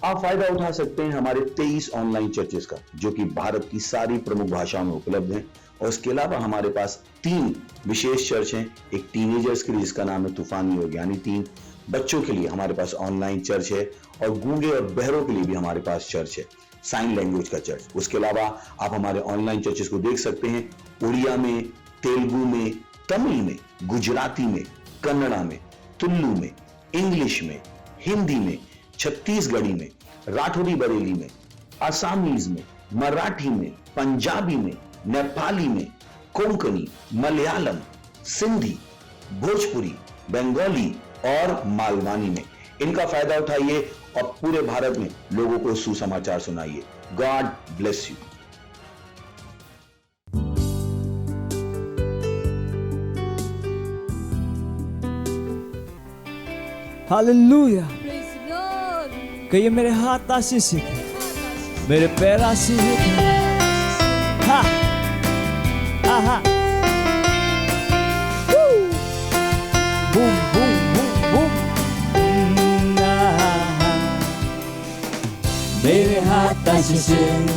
आप फायदा उठा सकते हैं हमारे 23 ऑनलाइन चर्चेस का, जो कि भारत की सारी प्रमुख भाषाओं में उपलब्ध हैं। और इसके अलावा हमारे पास 3 विशेष चर्च हैं। एक टीनेजर्स के लिए जिसका नाम है तूफानी योग यानी 3, बच्चों के लिए हमारे पास ऑनलाइन चर्च है, और गूंगे और बहरों के लिए भी हमारे पास चर्च है, साइन लैंग्वेज का चर्च। उसके अलावा आप हमारे ऑनलाइन चर्चेस को देख सकते हैं उड़िया में, तेलुगु में, तमिल में, गुजराती में, कन्नड़ा में, तुलु में, इंग्लिश में, हिंदी में, छत्तीसगढ़ी में, राठौरी बरेली में, आसामीज में, मराठी में, पंजाबी में, नेपाली में, कोंकणी, मलयालम, सिंधी, भोजपुरी, बंगाली और मालवानी में। इनका फायदा उठाइए और पूरे भारत में लोगों को सुसमाचार सुनाइए। God bless you. हालेलुया। कहिए मेरे हाथ आशीषित है, मेरे पैर आशीषित है। हा आहा बूम बूम बूम बूम। मेरे हाथ आशीषित,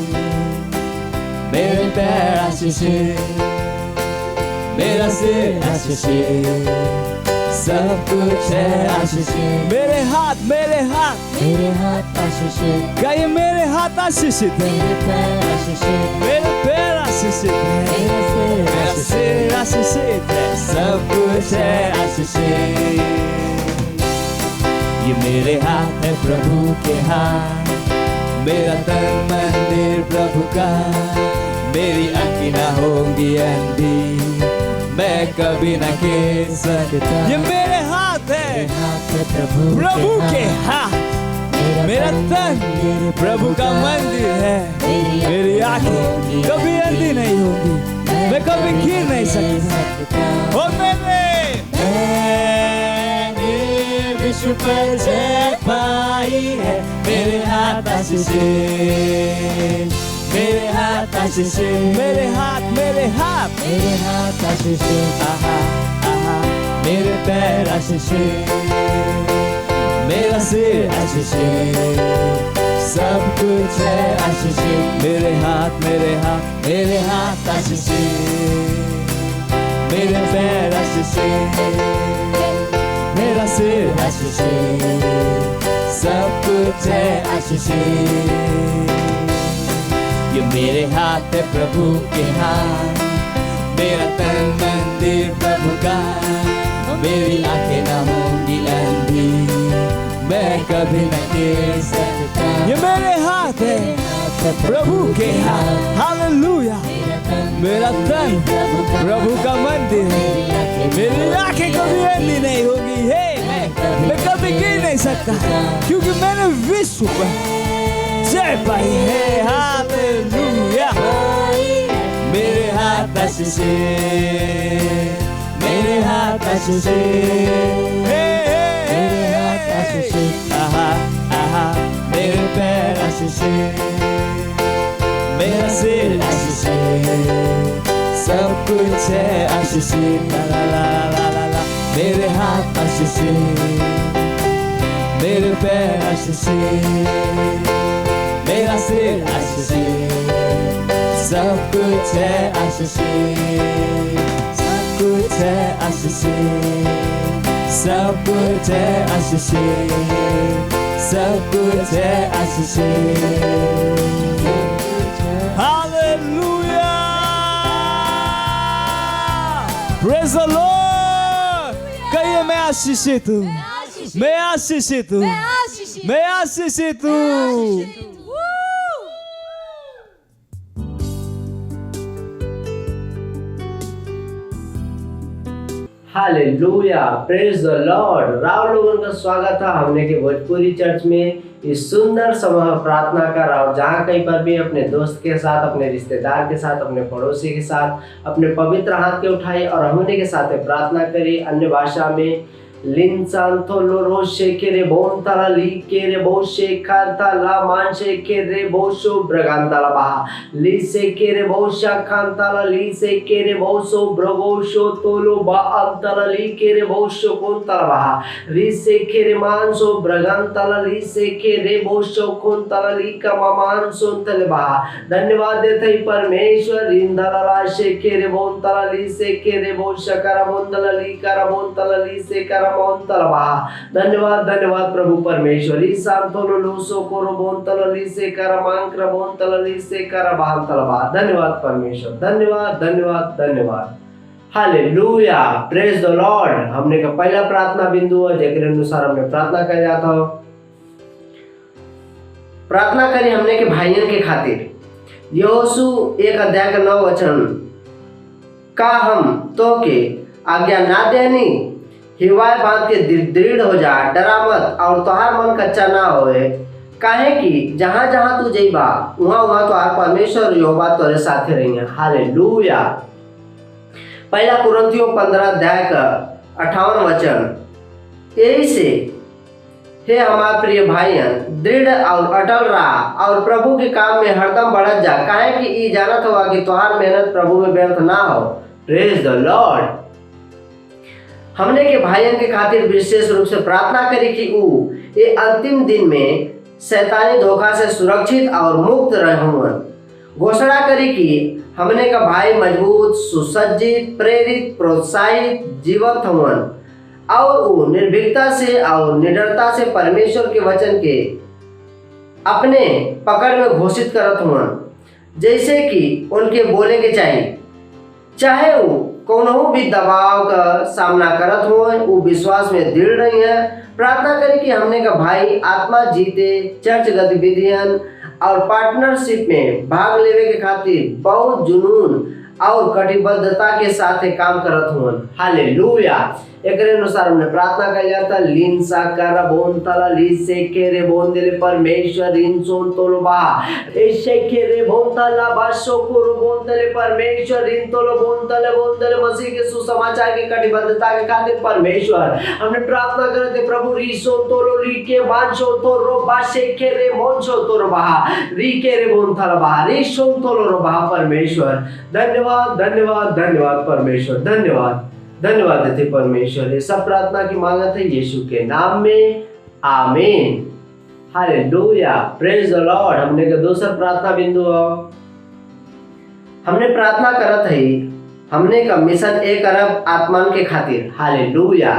मेरे पैर आशीषित, मेरा सिर आशीषित, सब कुछ है आशीषित। मेरे हाथ आशीषित। कहिए मेरे हाथ आशीषित है, मेरे पैर आशीषित, मेरे पैर आशीषित है, मेरा सिर आशीषित है, सब कुछ है आशीषित। ये मेरे हाथ है प्रभु के हाथ, मेरा तन मंदिर प्रभु का, मेरी आँखें ना होंगी अंधी, मैं कभी न कह सकता। ये मेरे हाथ है प्रभु के हाथ, मेरा तन प्रभु का मंदिर है, मेरी आंखें कभी अंधी नहीं होगी, मैं कभी गिर नहीं सकता। और मैंने विश्व पर जय पाई है, मेरे हाथ आशीषित, मेरे हाथ आशीषित, मेरे हाथ आशीषित। आहा आहा मेरे पैर आशीषित, मेरा सिर आशीषित, सब कुछ है आशीषित। मेरे हाथ आशीषित, मेरे पैर आशीषित, मेरा सिर आशीषित, सब कुछ है आशीषित। ये मेरे हाथ है प्रभु के हाथ, मेरा तन मंदिर प्रभु का, मेरी आंखें ना होंगी अंधी, मैं कभी न गिर सकता। ये मेरे हाथ है प्रभु के हाथ। हालेलुया। मेरा तन प्रभु का मंदिर है, मेरी आंखें कभी अंधी नहीं होगी, मैं कभी गिर नहीं सकता, क्योंकि मैंने विश्व पर जय पाई है। हालेलुया। मेरे हाथ आशीषित, मेरे हाथ आशीषित, मेरे हाथ आशीषित। आहा आहा मेरे पैर आशीषित, मेरा सिर आशीषित, सब कुछ है आशीषित। ला ला ला ला ला। मेरे हाथ आशीषित, मेरे पैर आशीषित, मेरा सिर आशीषित, सब कुछ है आशीषित, सब कुछ है आशीषित, सब कुछ है आशीषित, सब कुछ है आशीषित। हालेलुया। Praise the Lord. कहिए मैं आशीषित हूँ, मैं आशीषित हूँ, मैं आशीषित हूँ। Hallelujah, praise the Lord. Rao लोगों का स्वागत है हमने के भोजपुरी चर्च में इस सुंदर समूह प्रार्थना का राव, जहाँ कहीं पर भी अपने दोस्त के साथ, अपने रिश्तेदार के साथ, अपने पड़ोसी के साथ अपने पवित्र हाथ के उठाए और हमने के साथ प्रार्थना करी, अन्य भाषा में लिन सांतो लो रोशे के रे बोंतला ली के रे बोशे खांता ला मानशे के रे बोशो ब्रगांतला बहा ली से के रे बोशा खांतला ली से के रे बोशो ब्रगोशो तोलो बा अंतला ली के रे बोशो कोंतला बहा री से के रे मानसो ब्रगांतला ली से के रे बोशो कोंतला ली का मान सुनतले बहा। धन्यवाद देते ही परमेश्वर इंदला ला से के रे बोंतला ली से के रे बोशा करा बोंतला ली करा बोंतला ली से करा बोंतला बहा। धन्यवाद धन्यवाद प्रभु परमेश्वर ई सांतोलो लोसो कोरो बोंतला ली से करा मांक्रा बोंतला ली से करा बांतला बहा। धन्यवाद परमेश्वर, धन्यवाद धन्यवाद धन्यवाद। Hallelujah, praise the Lord. हमने का पहला प्रार्थना बिंदु है जेके अनुसार हमने प्रार्थना कर जाता हो। प्रार्थना करी हमने के भाइयों के खातिर। यहोशू 1:9 का हम तो के आज्ञा ना देनी हिवाय बांध के दृढ़ हो जा, डरा मत और तोहार मन कच्चा ना होए, काहे कि जहां जहां तू जइबा वहां वहां तोहार परमेश्वर यहोवा तोरे साथे रहिए। हालेलुया। पहला कुरिन्थियों 15:58 यही से हे हमारे प्रिय भाइयन दृढ़ और अटल रहा और प्रभु के काम में हरदम बढ़त जा, काहे कि ई जानत होगा कि तोहार मेहनत प्रभु में व्यर्थ ना हो। Praise the Lord. हमने के भाइयों के खातिर विशेष रूप से प्रार्थना करी कि ऊ ये अंतिम दिन में शैतानी धोखा से सुरक्षित और मुक्त रहूं। घोषणा करी कि हमने का भाई मजबूत, सुसज्जित, प्रेरित, प्रोत्साहित, जीवंत हुवन और वो निर्भीकता से और निडरता से परमेश्वर के वचन के अपने पकड़ में घोषित करत हुवन, जैसे कि उनके बोले के चाहिए, चाहे वो कोनो भी दबाव का सामना करत हो, वो विश्वास में दृढ़ रही है। प्रार्थना करें कि हमने का भाई आत्मा जीते, चर्च गतिविधियां और पार्टनरशिप में भाग लेवे के खातिर बहुत जुनून और कटिबद्धता के साथ काम करत हुवन। हालेलुया। एकरे अनुसार हमने प्रार्थना कर जाता लिन साकारा बोंतला ली से के रे बोंदेले परमेश्वर इन सोन तोलो बा ऐसे के रे बोंतला बाशो को बोंदेले परमेश्वर इन तोलो बोंतले मसीह के सुसमाचार की कटिबद्धता के खातिर परमेश्वर हमने प्रार्थना करते प्रभु रीसो तोलो ली के वांशो तोरो बाशे के रे मोंशो तोरो बा री के रे बोंतला बा रीसो तोलो रो बा परमेश्वर। धन्यवाद धन्यवाद धन्यवाद परमेश्वर, धन्यवाद धन्यवाद देते परमेश्वर। ये सब प्रार्थना की मांगत है यीशु के नाम में, आमीन। Hallelujah, praise the Lord. हमने का दूसरा प्रार्थना बिंदु हमने प्रार्थना करत है हमने का मिशन 1 अरब आत्मान के खातिर। हालेलुया।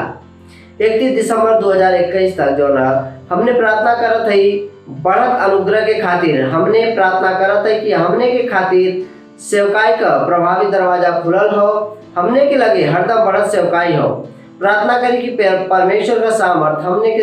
31 दिसंबर 2021 तक जो ना हमने प्रार्थना करत है बढ़त अनुग्रह के खातिर। हमने प्रार्थना करत है कि हमने के खातिर सेवकाई का प्रभावी दरवाजा खुलल हो, हमने के लगे हरदम बढ़त सेवकाई हो। प्रार्थना करी कि परमेश्वर का सामर्थ हमने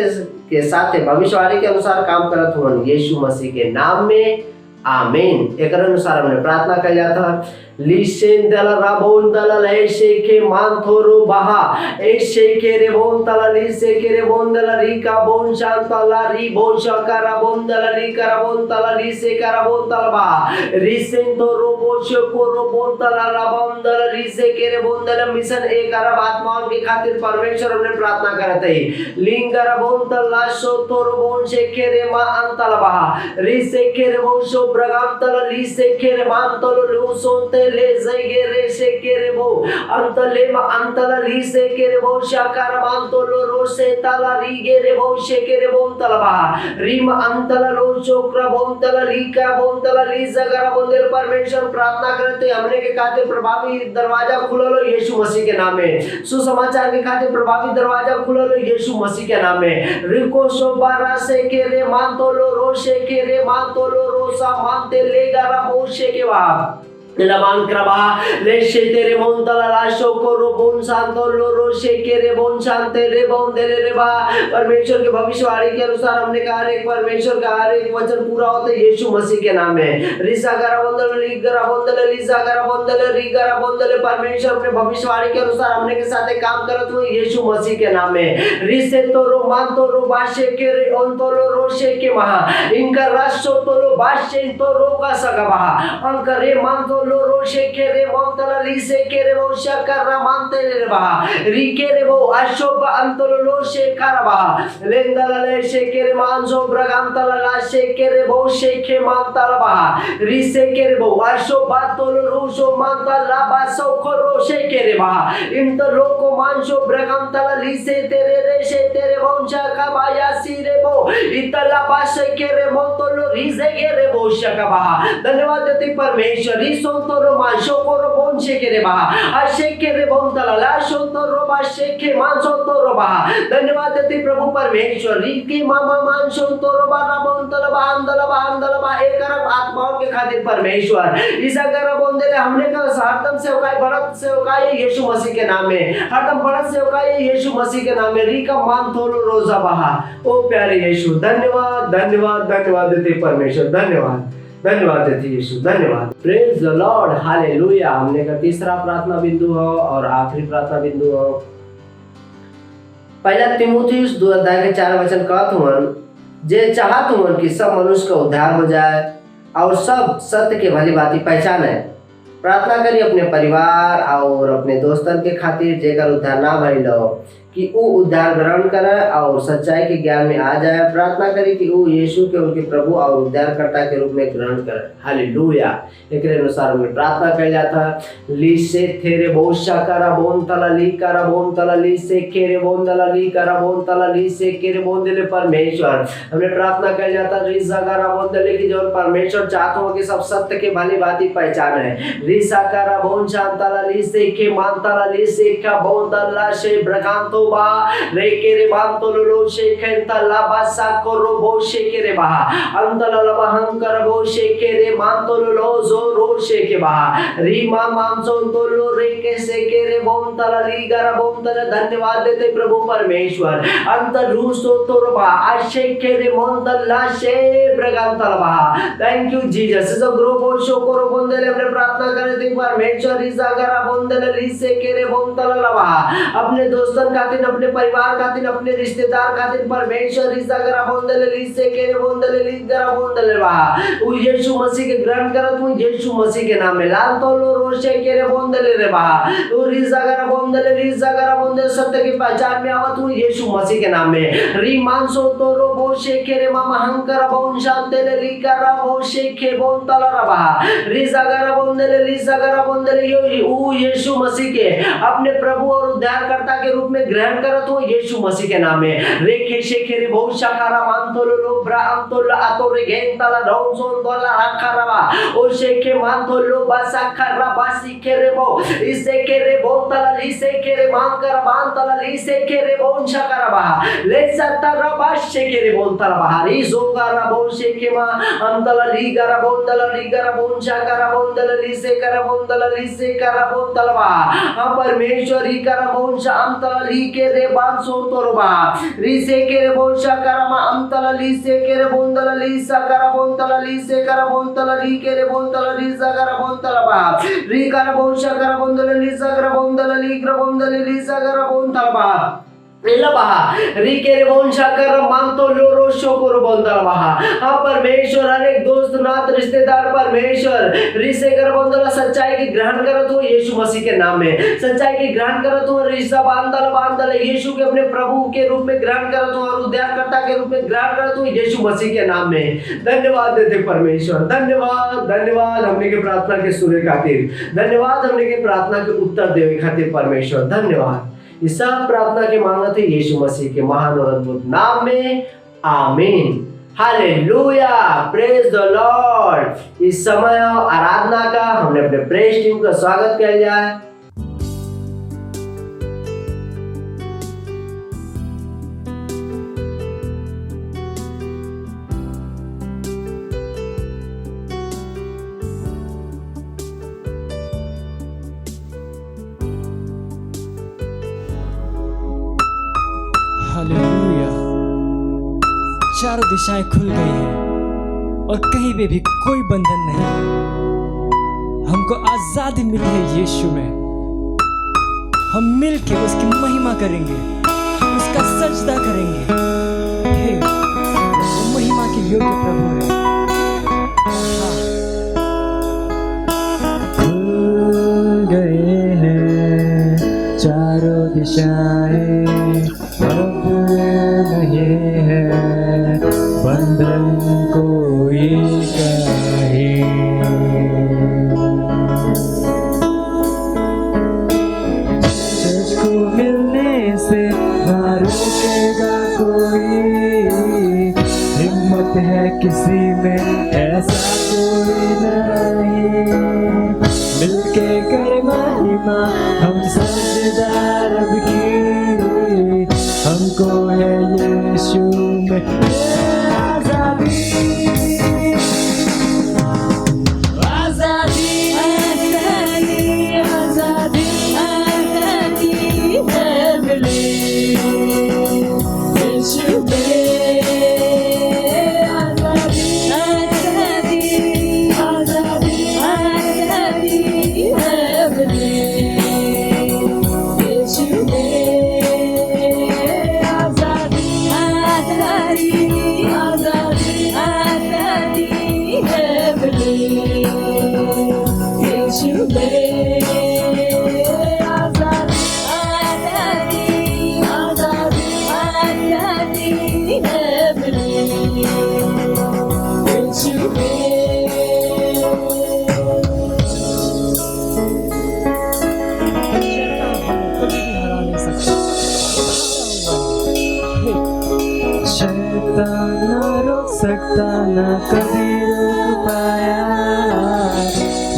के साथ भविष्यवाणी के अनुसार काम करत हो यीशु मसीह के नाम में, आमीन। एक अनुसार हमने प्रार्थना कर जाता लिसेन दला राबोन दला लेशे के मानथोरो बहा ऐशे के रे बोन तला लिसे के रे बोन दला रिका बोन शांतला री बोन शकारा बोन दला रिका बोन तला लिसे करा बोन तला बहा रिसेन तो रोबोश को रोबोन तला राबोन दला लिसे के रे बोन दला मिशन 1 अरब आत्माओं के खातिर परमेश्वर हमने प्रार्थना करते हैं लिंगरा बोन तला शो तो रोबोन शे के रे मा अंतला बहा रिसे के रे बोन शो ब्रगाम तला लिसे के रे मान तलो लो सोते ले जगे रे से के रे बो अंतले मा अंतला ली से के रे बो शाकार मान तो लो रो से तला री गे रे बो से के रे बो तला बहा रीम अंतला लो चोकरा बो तला ली का बो तला ली जगरा बंदर परमेश्वर प्रार्थना करते हमने के खातिर प्रभावी दरवाजा खुला लो यीशु मसीह के नाम में। सुसमाचार के खातिर प्रभावी दरवाजा खुला लो यीशु मसीह के नाम में। रिको सो बारा से के रे मान तो लो रो से के रे मान तो लो रोसा मानते ले गरा बो से के बहा लमान क्रबा लेशे तेरे मोंतला लाशो को रोबोन शांतो लो रोशे के रे बोन शांते रे बोन दे रे बा। परमेश्वर के भविष्यवाणी के अनुसार हमने कहा हर एक परमेश्वर का हर एक वचन पूरा होता है यीशु मसीह के नाम में। रिसा गरा बंदल ली गरा बंदल लिसा गरा बंदल री गरा बंदल परमेश्वर अपने भविष्यवाणी के अनुसार हमने के साथ काम करत हुए यीशु मसीह के नाम में। रिसे तो रो मान तो रो बाशे के रे ओन तो रो रोशे के महा इनका राशो तो रो बाशे तो रो का सगा बहा अंक रे मान तो लो रोशे केरे मोंतला लीसे केरे वो शकरा मानते रे बहा रिकेरे वो अशोभ अंतलो लो शेखरा बहा लेंदला ले शेकेरे मानजो ब्रगांतला ला शेकेरे वो शेखे मानतला बहा रिसे केरे वो अशोभ तोलो रूशो मानतला बासो खरो शेकेरे बहा इंत लोको मानशो ब्रगांतला लीसे तेरे रेशे तेरे वंशा का बाया सीरे वो इतला बाशे केरे मोंतलो रिजे केरे वो शका बहा धन्यवाद देते परमेश्वर रिसो तोरो मानशो कोरो वंशे केरे बहा आशे केरे वंतला लाशो तोरो बाशे के मानशो तोरो बहा धन्यवाद देते प्रभु परमेश्वर रिकी मामा मानशो तोरो बारा वंतला बांदला बा एकर आत्माओं के खातिर परमेश्वर इसा कर बोंदे हमने का हरदम सेवकाई बढ़त सेवकाई यीशु मसीह के नाम में हरदम बढ़त सेवकाई यीशु मसीह के नाम में रिका मान थोलो रोजा बहा ओ प्यारे यीशु धन्यवाद धन्यवाद धन्यवाद देते परमेश्वर धन्यवाद देते यीशु धन्यवाद प्रेज द लॉर्ड हालेलुया हमने का तीसरा प्रार्थना बिंदु हो और आखिरी प्रार्थना बिंदु हो पहला तीमुथियुस 2 अध्याय के 4 वचन कहत हुन जे चाहत हुन कि सब मनुष्य का उद्धार हो जाए और सब सत्य के भली बाती पहचाने प्रार्थना करी अपने परिवार और अपने दोस्तन के खातिर जेकर उद्धार ना भइल हो कि वो उद्धार ग्रहण करे और सच्चाई के ज्ञान में आ जाए प्रार्थना करी कि वो यीशु के उनके प्रभु और उद्धारकर्ता के रूप में ग्रहण करे हालेलुया एकरे अनुसार हमें प्रार्थना कइल जाता लीसे थेरे बोशा करा बोन तला ली करा बोन तला ली से केरे बोन तला ली करा बोन तला ली से केरे बोन देले परमेश्वर हमने प्रार्थना कइल जाता रिसा करा बोन देले कि जो परमेश्वर चाहते हो कि सब सत्य के भली बाती पहचाने रिसा करा बोन शांतला ली से के मानतला ली से का बोन तला से ब्रकांतो बा रे केरे बांतो लो शेखेंता ला बासा कोरो बो शेकेरे बा अंतला ला बहंकर बो शेकेरे मांतो लो जो रो शेके बा रीमा मांसो तो लो रे के शेकेरे बोंतला ली गरा बोंतला धन्यवाद देते प्रभु परमेश्वर अंतर रूसो तोरो बा आशेकेरे मोंतला शे ब्रगांतला बा थैंक यू जीसस जो ग्रो बो शो कोरो बोंदेले हमने प्रार्थना करे थे परमेश्वर इस गरा बोंतला ली शेकेरे बोंतला ला बा अपने दोस्तन का अपने परिवार खातिर अपने रिश्तेदार खातिर परमेश्वर इस अगर बोंदले लीसे के बोंदले ली गरा बोंदले बा वो यीशु मसीह के ग्रहण करत हूं यीशु मसीह के नाम में लाल तोलो रोशे के रे बोंदले रे बा तो रिस अगर बोंदले सत्य की पहचान में आवत हूं यीशु मसीह के नाम में री मानसो तोरो बोशे के रे मामा हंकर बोन शांतले ली करा बोशे के बोंतला रा बा रिस अगर बोंदले यो यीशु मसीह के अपने प्रभु और उद्धारकर्ता के रूप में ग्रहण करत हो यीशु मसीह के नाम में रेखे शेखेरे बहुत शाखारा मानतोलो लो ब्रांतोला आतोरे गेंतला डोंसोन दोला आखारावा ओ शेखे मानतोलो बासाखारा बासी केरे बो इसे केरे बोतला लिसे केरे मानकर बांतला लिसे केरे बोन शाखारावा ले सतरा बाशे केरे बोंतला बाहरी जोगारा बो शेखे मा अंतला लीगारा बोन शाखारा बोंतला लिसे करा बोंतला लिसे करा बोंतला बा हम परमेश्वरी करा बोन शांतला के रे बांसो तोरबा रिसे के रे बोशा करमा अंतला लीसे के रे बोंदला लीसा करा बोंतला लीसे करा बोंतला ली के रे बोंतला लीसा करा बोंतला बा री करा बोशा करा बोंदला लीसा करा बोंदला ली करा बोंदला लीसा करा बोंतला बा रिकेरे बोंशा कर मानतो लोरो शोकोरो बोंदला बहा हां परमेश्वर अनेक दोस्त नात रिश्तेदार परमेश्वर रिसे कर बोंदला सच्चाई की ग्रहण करत हो यीशु मसीह के नाम में सच्चाई की ग्रहण करत हो रिसा बांदल यीशु के अपने प्रभु के रूप में ग्रहण करत हो और उद्धारकर्ता के रूप में ग्रहण करत हो यीशु मसीह के नाम में धन्यवाद देते परमेश्वर धन्यवाद हमने के प्रार्थना के सुने खातिर धन्यवाद हमने के प्रार्थना के उत्तर देवे खातिर परमेश्वर धन्यवाद इस सब प्रार्थना के मांगत है यीशु मसीह के महान और अद्भुत नाम में आमीन हालेलुया प्रेज द लॉर्ड इस समय आराधना का हमने अपने प्रेज टीम का स्वागत किया जाए हालेलुया चारों दिशाएं खुल गई हैं और कहीं पे भी कोई बंधन नहीं है हमको आजादी मिली है यीशु में हम मिलके उसकी महिमा करेंगे उसका सजदा करेंगे हे वो महिमा के योग्य प्रभु है शिक्षाएं अब नहीं है, बंधन कोई कहे। चर्च को मिलने से ना रोकेगा कोई, हिम्मत है किसी में ऐसा कोई नहीं। मिलके कर महिमा हम सजदार अब की, हमको है यीशु में आजादी। आजादी आजादी आजादी आजादी है मिली यीशु में। शैतान ना रोक सकता ना कभी रोक पाया,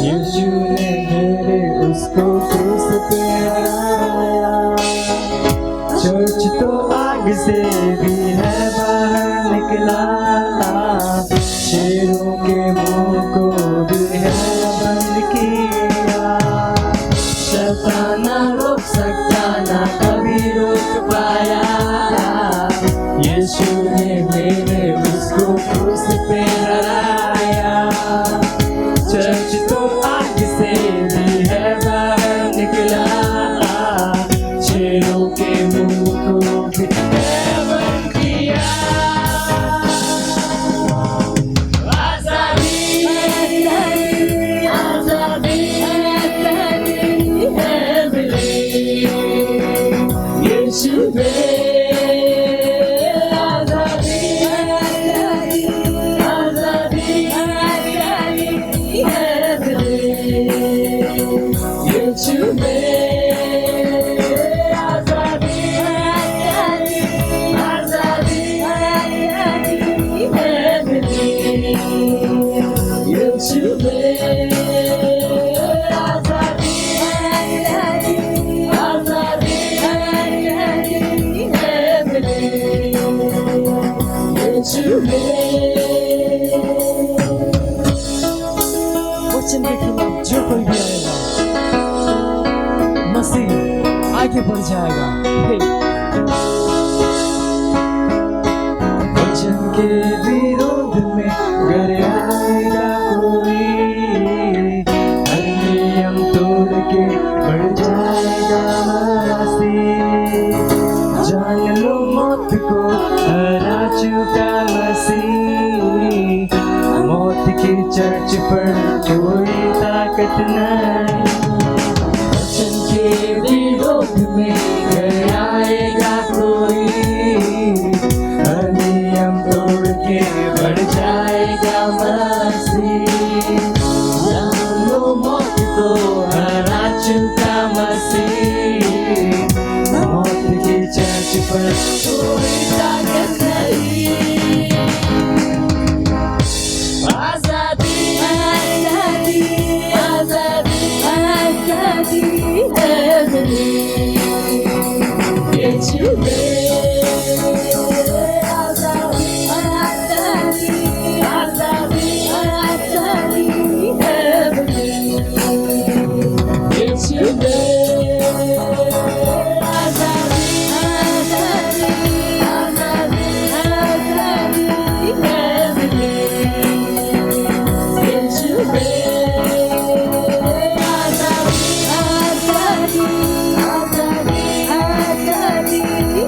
यीशु ने घेरे उसको क्रूस पे हराया। चर्च तो आग से भी है बाहर निकला, शेरों के मुंह को भी है बंद किया। शैतान ना रोक सकता ना कभी रोक पाया, यीशु ने मेरे उसको क्रूस पे हराया। चर्च तो आग से भी है बाहर निकला, शेरों के मुंह को भी है बंद किया। आजादी आजादी आजादी है मिली यीशु में। वचन के खिलाफ जो कोई भी आएगा, मसीह आगे बढ़ जाएगा। वचन के विरोध में अगर आएगा कोई, हर नियम तोड़ के बढ़ जाएगा मसीह। जान लो मौत को हरा चुका मसीह, मौत की चर्च पर कोई ताकत नहीं। वचन के विरोध में अगर आएगा कोई, हर नियम तोड़ के बढ़ जाएगा मसीह। जान लो मौत को हरा चुका मसीह, मौत की चर्च पर कोई ताकत नहीं। आजादी आजादी आजादी आजादी है मिली यीशु में। आजादी आजादी आजादी आजादी है मिली यीशु में।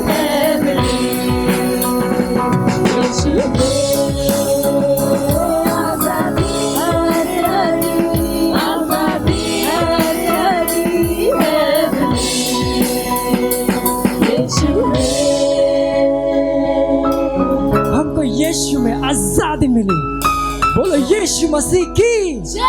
Yeah. आजादी मिली। बोलो यीशु मसीह की जय।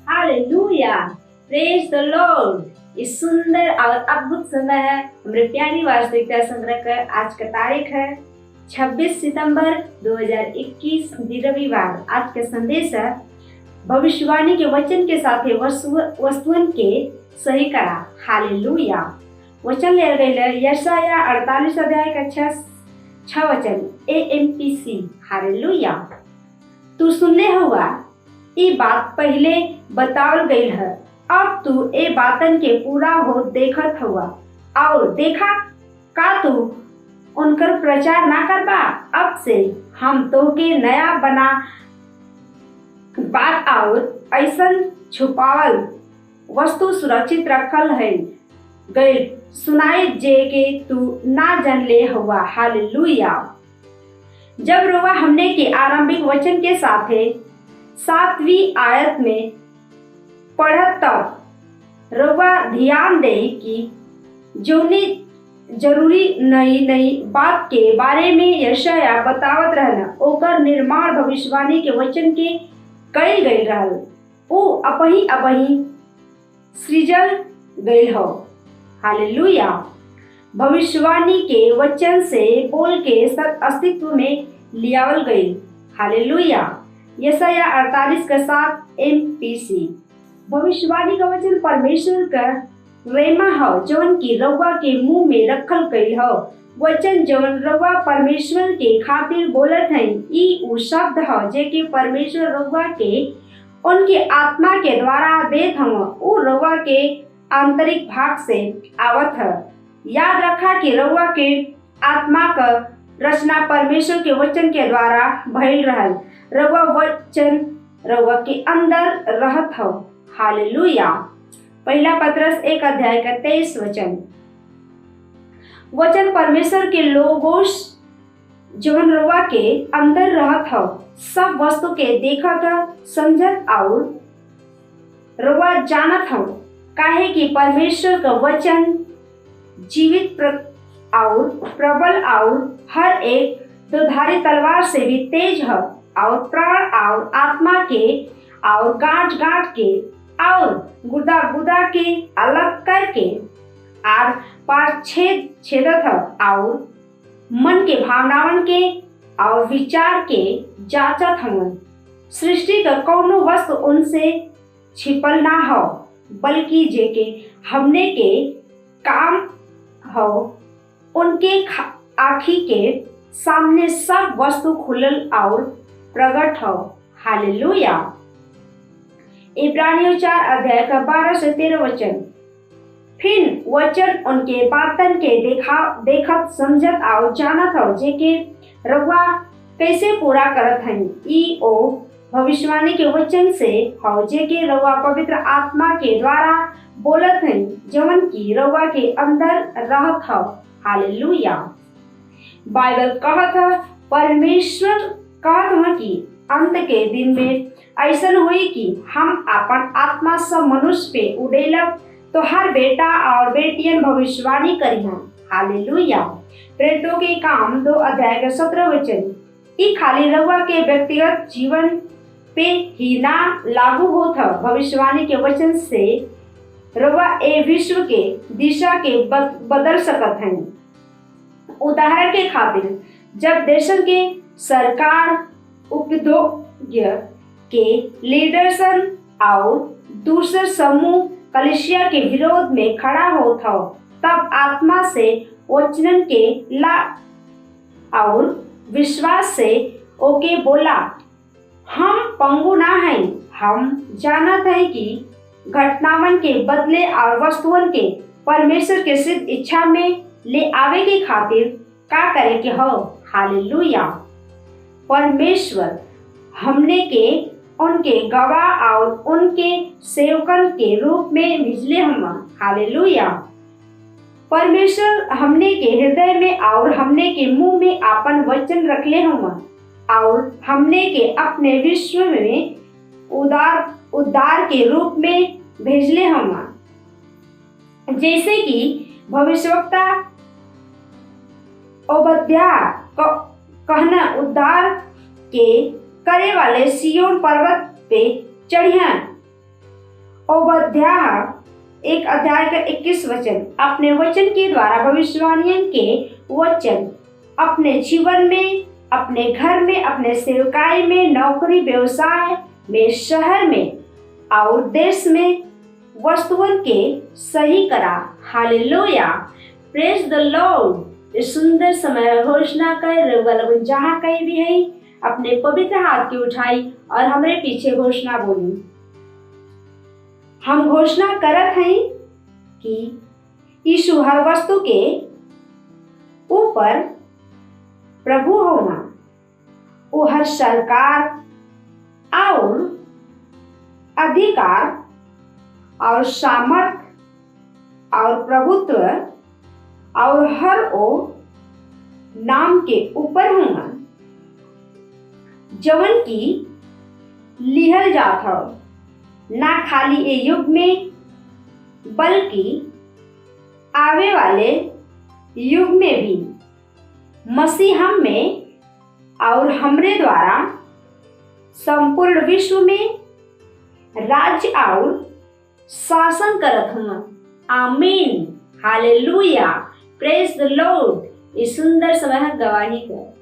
Hallelujah, praise the Lord. इस सुंदर और अद्भुत समय है हमारे प्यारी वास्तविकता संग्रह का। आज का तारीख है 26 सितंबर 2021 रविवार। आज का संदेश है भविष्यवाणी के वचन के साथ वस्तुओं के सही करा। हालेलुया। वचन ले गए यशाया 48 अध्याय का 6 वचन AMPC। हालेलुया। तू सुनले हुआ ये बात पहले बतावल गई है, अब तू ए बातन के पूरा हो देखत हुआ और देखा का तू उनकर प्रचार ना करबा। अब से हम तो के नया बना बात और ऐसन छुपावल वस्तु सुरक्षित रखल है गए सुनाई जे के तू ना जान ले हुआ। हालेलुया। जब रुआ हमने के आरंभिक वचन के साथ 7वीं आयत में पढ़त तब रुआ ध्यान दे कि जोनी जरूरी नई बात के बारे में यशाया बतावत रहना ओकर निर्माण भविष्यवाणी के वचन के कई गई रहल। ओ अपही सृजल गई हो। हालेलुया। भविष्यवाणी के वचन से बोल के सब अस्तित्व में लियावल गई। हालेलुया। यशाया 48 का 7 MPC। भविष्यवाणी का वचन परमेश्वर का रेमा हो जौन की रउआ के मुंह में रखल गई हो। वचन जौन रउआ परमेश्वर के खातिर बोलत है ई उ शब्द हो जे के परमेश्वर रउआ के उनके आत्मा के द्वारा देत हम। उ रउआ के आंतरिक भाग से आवत है। याद रखा कि रउआ के आत्मा का रचना परमेश्वर के वचन के द्वारा भइल रहल। रउआ वचन रउआ के अंदर रहत हो। हालेलुया। पहला पत्रस 1 अध्याय का 23 वचन। वचन परमेश्वर के लोगोस जवन रउआ के अंदर रहत हो सब वस्तु के देखत समझत और रउआ जानत हो। काहे कि परमेश्वर का वचन जीवित और प्रबल और हर एक दुधारी तलवार से भी तेज है और प्राण और आत्मा के और गांठ के और गुदा के अलग करके आर पार छेदत है और मन के भावनावन के और विचार के जांचत हवन। सृष्टि का कौनो वस्तु उनसे छिपल ना हो बल्कि जे के हमने के काम हो उनके आँखी के सामने सब वस्तु खुलल और प्रकट हो। हालेलुया। इब्रानियों 4 अध्याय का 12 से 13 वचन। फिर वचन उनके बातन के देखत समझत और जानत हो जे के रउआ कैसे पूरा करत हैं। ई ओ भविष्यवाणी के वचन से हो जे के रउआ पवित्र आत्मा के द्वारा बोलत हैं जवन की रउआ के अंदर रहत हो। हालेलुया। बाइबल कहत है परमेश्वर कहत है कि अंत के दिन में ऐसा हुई कि हम अपन आत्मा सब मनुष्य पे उड़ेलब तो हर बेटा और बेटियन भविष्यवाणी करिहन। हालेलुया। प्रेरितों के काम 2 अध्याय का 17 वचन। ई खाली रउआ के व्यक्तिगत जीवन पे ही ना लागू होत है। भविष्यवाणी के वचन से रउआ ए विश्व के दिशा के बदल सकत हैं। उदाहरण के खातिर जब देशन के सरकार उद्योग के लीडरसन और दूसरे समूह कलिसिया के विरोध में खड़ा होता हो तब आत्मा से वचन के ला और विश्वास से ओके बोला हम पंगु ना हैं। हम जानत हैं कि घटनावन के बदले और वस्तुओं के परमेश्वर के सिद्ध इच्छा में ले आवे के खातिर का करे के हो। हालेलुया। परमेश्वर हमने के उनके गवाह और उनके सेवकन के रूप में भेजले हम। हालेलुया। परमेश्वर हमने के हृदय में और हमने के मुंह में आपन वचन रखले हम। और हमने के अपने विश्व में उद्धार के रूप में भेजले हम, जैसे कि भविष्यवक्ता ओबद्याह कहना उद्धार के करे वाले सियोन पर्वत पे चढ़िया। ओबद्याह 1 अध्याय का 21 वचन। अपने वचन के द्वारा भविष्यवाणियों के वचन अपने जीवन में, अपने घर में, अपने सेवकाई में, नौकरी व्यवसाय में, शहर में और देश में वस्तुओं के सही करा। Hallelujah, praise the Lord. इस सुंदर समय घोषणा कर जहाँ कहीं भी है अपने पवित्र हाथ की उठाई और हमारे पीछे घोषणा बोली। हम घोषणा करत हैं कि यीशु हर वस्तु के ऊपर प्रभु होना, वो हर सरकार और अधिकार और सामर्थ और प्रभुत्व और हर ओ नाम के ऊपर होना जवन की लिहल जात हो, ना खाली ये युग में बल्कि आवे वाले युग में भी मसीह हम में और हमरे द्वारा संपूर्ण विश्व में राज्य और शासन करत हुआ। आमीन, हालेलुया, प्रेज द लॉर्ड। इस सुंदर समय गवाही कर।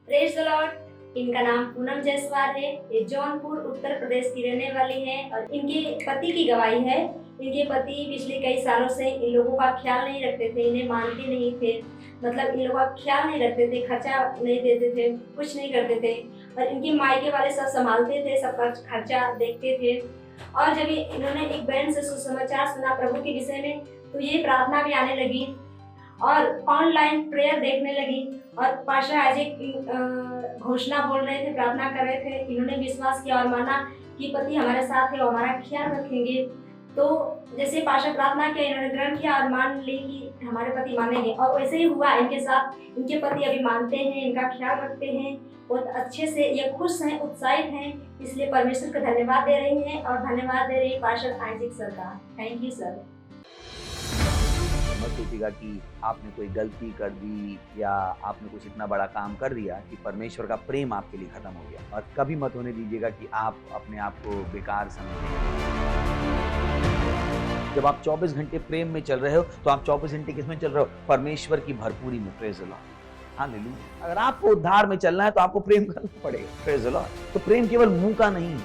Praise the Lord. इनका नाम पूनम जायसवाल है। ये जौनपुर उत्तर प्रदेश की रहने वाली है और इनके पति की गवाही है। इनके पति पिछले कई सालों से इन लोगों का ख्याल नहीं रखते थे, इन्हें मानते नहीं थे, मतलब इन लोगों का ख्याल नहीं रखते थे, खर्चा नहीं देते थे, कुछ नहीं करते थे और इनके मायके वाले सब संभालते थे, सब खर्चा देखते थे। और जब इन्होंने एक बहन से सुसमाचार सुना प्रभु के विषय में तो ये प्रार्थना भी आने लगी और ऑनलाइन प्रेयर देखने लगी और पास्टर आइजैक घोषणा बोल रहे थे, प्रार्थना कर रहे थे। इन्होंने विश्वास किया और माना कि पति हमारे साथ है और हमारा ख्याल रखेंगे। तो जैसे पास्टर प्रार्थना किया, इन्होंने ग्रहण किया और मान ली कि हमारे पति मानेंगे और वैसे ही हुआ इनके साथ। इनके पति अभी मानते हैं, इनका ख्याल रखते हैं, बहुत अच्छे से ये खुश हैं, उत्साहित हैं। इसलिए परमेश्वर का धन्यवाद दे रही हैं और धन्यवाद दे रही है पास्टर आइजैक सर का। Thank you sir. मत सोचिएगा कि आपने कोई गलती कर दी या आपने कुछ इतना बड़ा काम कर दिया कि परमेश्वर का प्रेम आपके लिए खत्म हो गया। और कभी मत होने दीजिएगा कि आप अपने आप को बेकार समझें। जब आप 24 घंटे प्रेम में चल रहे हो तो आप 24 घंटे किस में चल रहे हो? परमेश्वर की भरपूरी में। Praise the Lord, hallelujah. अगर आपको उद्धार में चलना है तो आपको प्रेम करना पड़ेगा। Praise the Lord. तो प्रेम केवल मुंह का नहीं,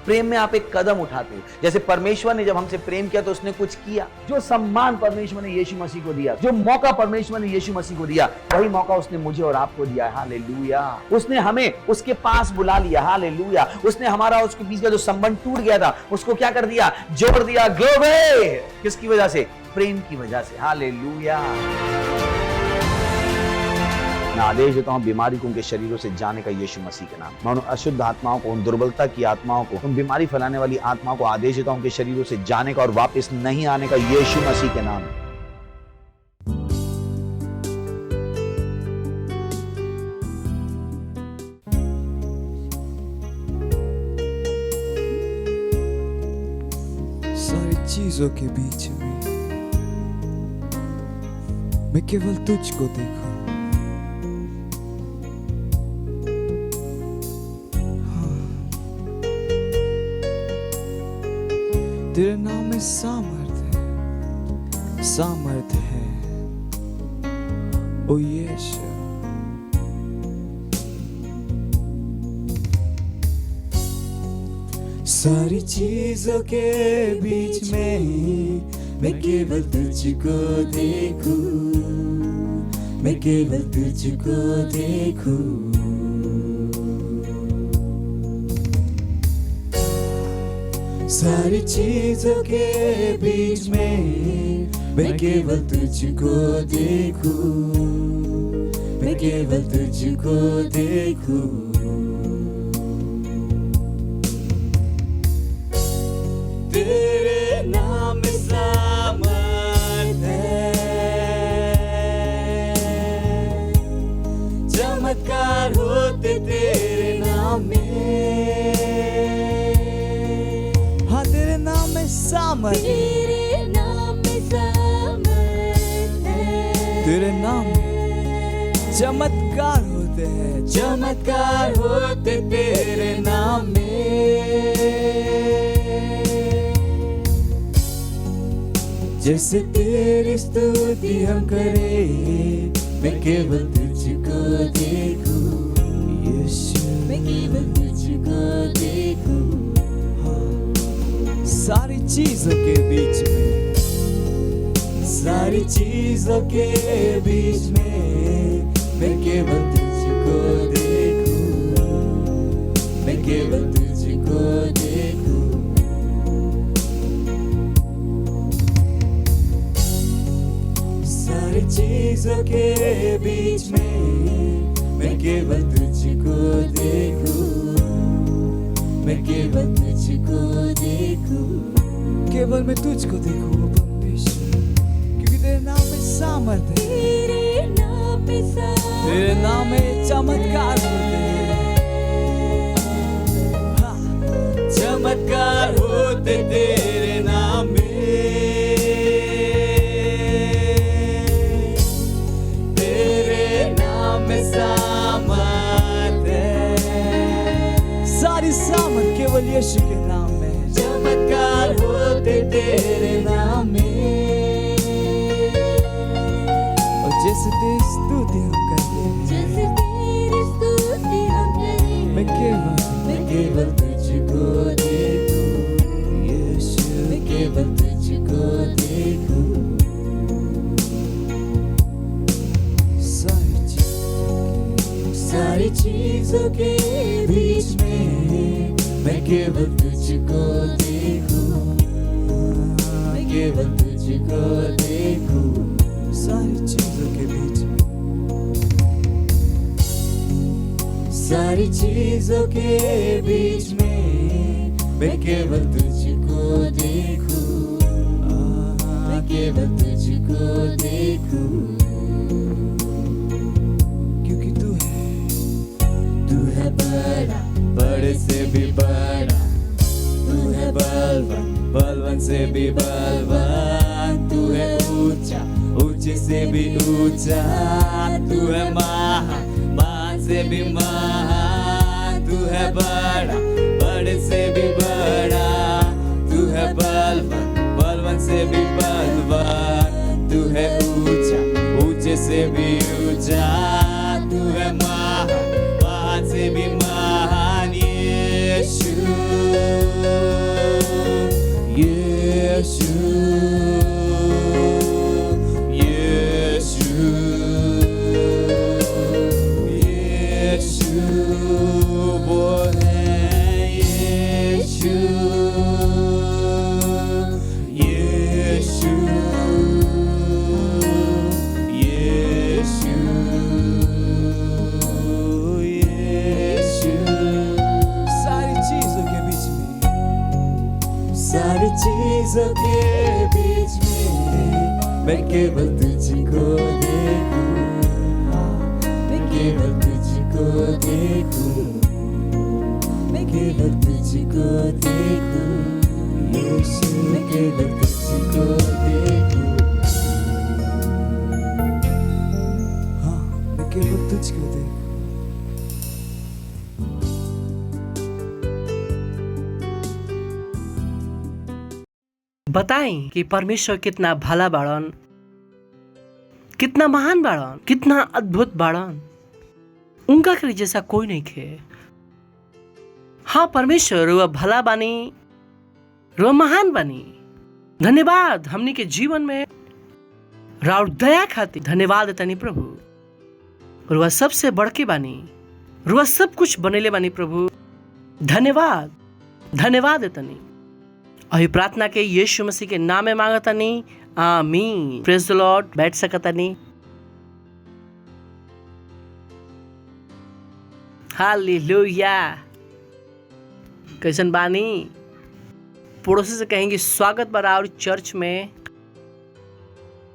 प्रेम में आप एक कदम उठाते हो। जैसे परमेश्वर ने जब हमसे प्रेम किया तो उसने कुछ किया। जो सम्मान परमेश्वर ने यीशु मसीह को दिया, जो मौका परमेश्वर ने यीशु मसीह को दिया, वही मौका उसने मुझे और आपको दिया। हालेलुया। उसने हमें उसके पास बुला लिया। हालेलुया। उसने हमारा उसके बीच का जो संबंध टूट गया था उसको क्या कर दिया? जोड़ दिया। ग्लोरी। किसकी वजह से? प्रेम की वजह से। हालेलुया। मैं आदेश देता हूं बीमारी को उनके शरीरों से जाने का यीशु मसीह के नाम। मैं उन अशुद्ध आत्माओं को, उन दुर्बलता की आत्माओं को, उन बीमारी फैलाने वाली आत्माओं को आदेश देता हूं उनके शरीरों से जाने का और वापस नहीं आने का यीशु मसीह के नाम। सारी चीजों के बीच में मैं केवल तुझको देखूं। तेरे नाम में सामर्थ है, सामर्थ है ओ यीशु। सारी चीजों के बीच में मैं केवल तुझको देखूं, मैं केवल तुझको देखूं। सारी चीजों के बीच में मैं केवल तुझको देखूं, मैं केवल तुझको देखूं। तेरे नाम में सामर्थ है, सामर्थ है, तेरे नाम में सामर्थ है, तेरे नाम में चमत्कार होते हैं, चमत्कार होते तेरे नाम में। जैसे तेरी स्तुति हम करें, मैं केवल तुझको देखूं यीशु, मैं केवल तुझको देखूं। सारी चीजों के बीच में, सारी चीजों के बीच में मैं केवल तुझको देखूं, मैं केवल तुझको देखूं। सारी चीजों के बीच में मैं केवल तुझको देखूं, मैं केवल तुझको देखूं, केवल मैं तुझको देखूं परमेश्वर, क्योंकि तेरे नाम में सामर्थ है, तेरे नाम में सामर्थ, तेरे नाम में चमत्कार होते हैं, हाँ, चमत्कार होते तेरे नाम में, तेरे नाम में सामर्थ है, सारी सामर्थ केवल यीशु के नाम में, चमत्कार होते तेरे नाम में। और जैसे तेरी स्तुति हम करते हैं, जैसे तेरी स्तुति हम करें, मैं केवल तुझको देखूं यीशु, मैं केवल तुझको देखूं। सारी चीजों के बीच में मैं केवल तुझको देखूं, मैं केवल तुझको देखूं। सारी चीजों के बीच में, सारी चीजों के बीच में मैं केवल तुझको देखूं, मैं केवल तुझको देखूं, क्योंकि तू है बड़ा, बड़े से भी बड़ा, तू है बलवान, बलवान से भी बलवान, तू है ऊंचा, ऊंचे से भी ऊंचा, तू है महान, महान से भी महान, तू है बड़ा, बड़े से भी बड़ा, तू है बलवान, बलवान से भी बलवान, तू है ऊंचा, ऊंचे से भी ऊंचा, तू है महान, महान से भी महान, यीशु, यीशु, यीशु, यीशु, वो है यीशु, यीशु, यीशु, यीशु। सारी चीजों के बीच में, सारी चीजों के बीच में मैं केवल तुझको देखूं, मैं केवल तुझको देखूं, मैं केवल तुझको देखूं यीशु, मैं केवल तुझको देखूं, हाँ, मैं केवल तुझको देखूं। बताएं कि परमेश्वर कितना भला बाड़न, कितना महान बाड़न, कितना अद्भुत बाड़न। उनका के जैसा कोई नहीं खे। हाँ परमेश्वर वह भला बानी, वह महान बानी। धन्यवाद हमनी के जीवन में राउर दया खातिर धन्यवाद देतानी प्रभु। और वह सबसे बड़के बानी, वह सब कुछ बनेले बानी प्रभु। धन्यवाद धन्यवाद देतानी। अभी प्रार्थना के यीशु मसीह के नाम में मांगतानी, आमीन। Praise the Lord. बैठ सकतानी। हालेलुया। कैसन बानी? पड़ोसी से कहेंगे स्वागत बा और चर्च में।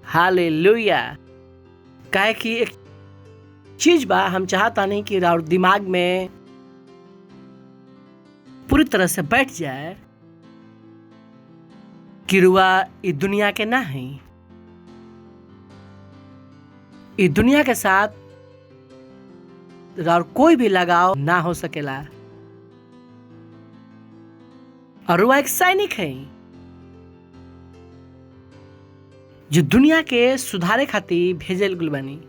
हालेलुया। काहे कि एक चीज बा, हम चाहता नहीं कि राउर दिमाग में पूरी तरह से बैठ जाए कि रुआ ई दुनिया के ना है। ई दुनिया के साथ और कोई भी लगाव ना हो सकेला। और रुआ एक सैनिक है जो दुनिया के सुधारे खातिर भेजल गइल बानी,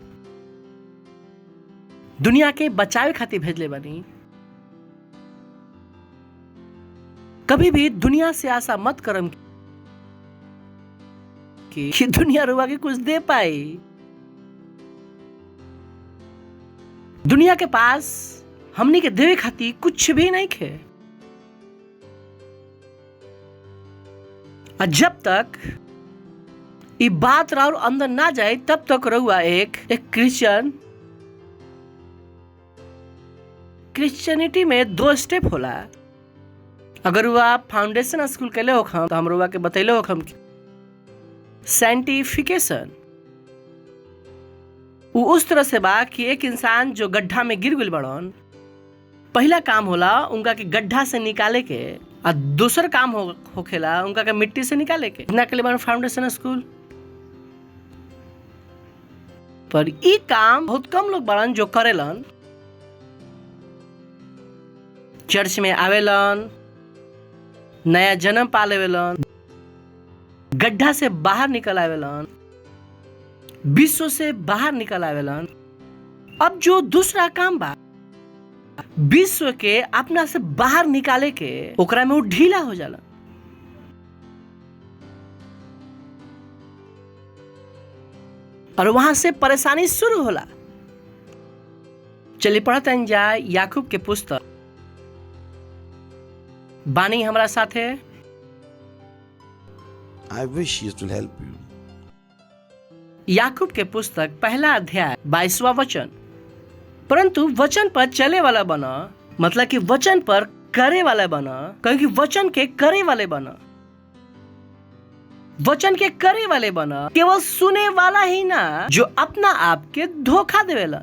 दुनिया के बचावे खातिर भेजले बानी। कभी भी दुनिया से आशा मत करम कि दुनिया रुआ के कुछ दे पाए। दुनिया के पास हमनी के देवे खातिर कुछ भी नहीं खे। और जब तक ये बात और अंदर ना जाए तब तक रहुआ एक क्रिश्चियनिटी में 2 स्टेप होला। अगर वह फाउंडेशन स्कूल के लिए होखम तो हम रुआ के बतैले होखम सैंटिफिकेशन वो उस तरह से बा कि एक इंसान जो गड्ढा में गिर गइल बड़न, पहला काम होला उनका के गड्ढा से निकाले के, और दूसरा काम होखेला उनका के मिट्टी से निकाले के। इतना के लिए बन फाउंडेशन स्कूल। पर ई काम बहुत कम लोग बड़न जो करेलन। चर्च में आवेलन, नया जन्म पा लेवेलन, गड्ढा से बाहर निकल आवेलन, विश्व से बाहर निकल आवेलन। अब जो दूसरा काम बा विश्व के अपना से बाहर निकाले के, ओकरा में वो ढीला हो जाला। और वहां से परेशानी शुरू होला। चलिए पढ़ते जाए याकूब के पुस्तक। बानी हमारा साथ है। I wish it will help you. याकूब के पुस्तक 1 अध्याय 22वां वचन। परंतु वचन पर चले वाला बना, मतलब कि वचन पर करे वाला बना, क्योंकि वचन के करे वाले बना। वचन के करे वाले बना, केवल सुने वाला ही ना जो अपना आप के धोखा देवेला।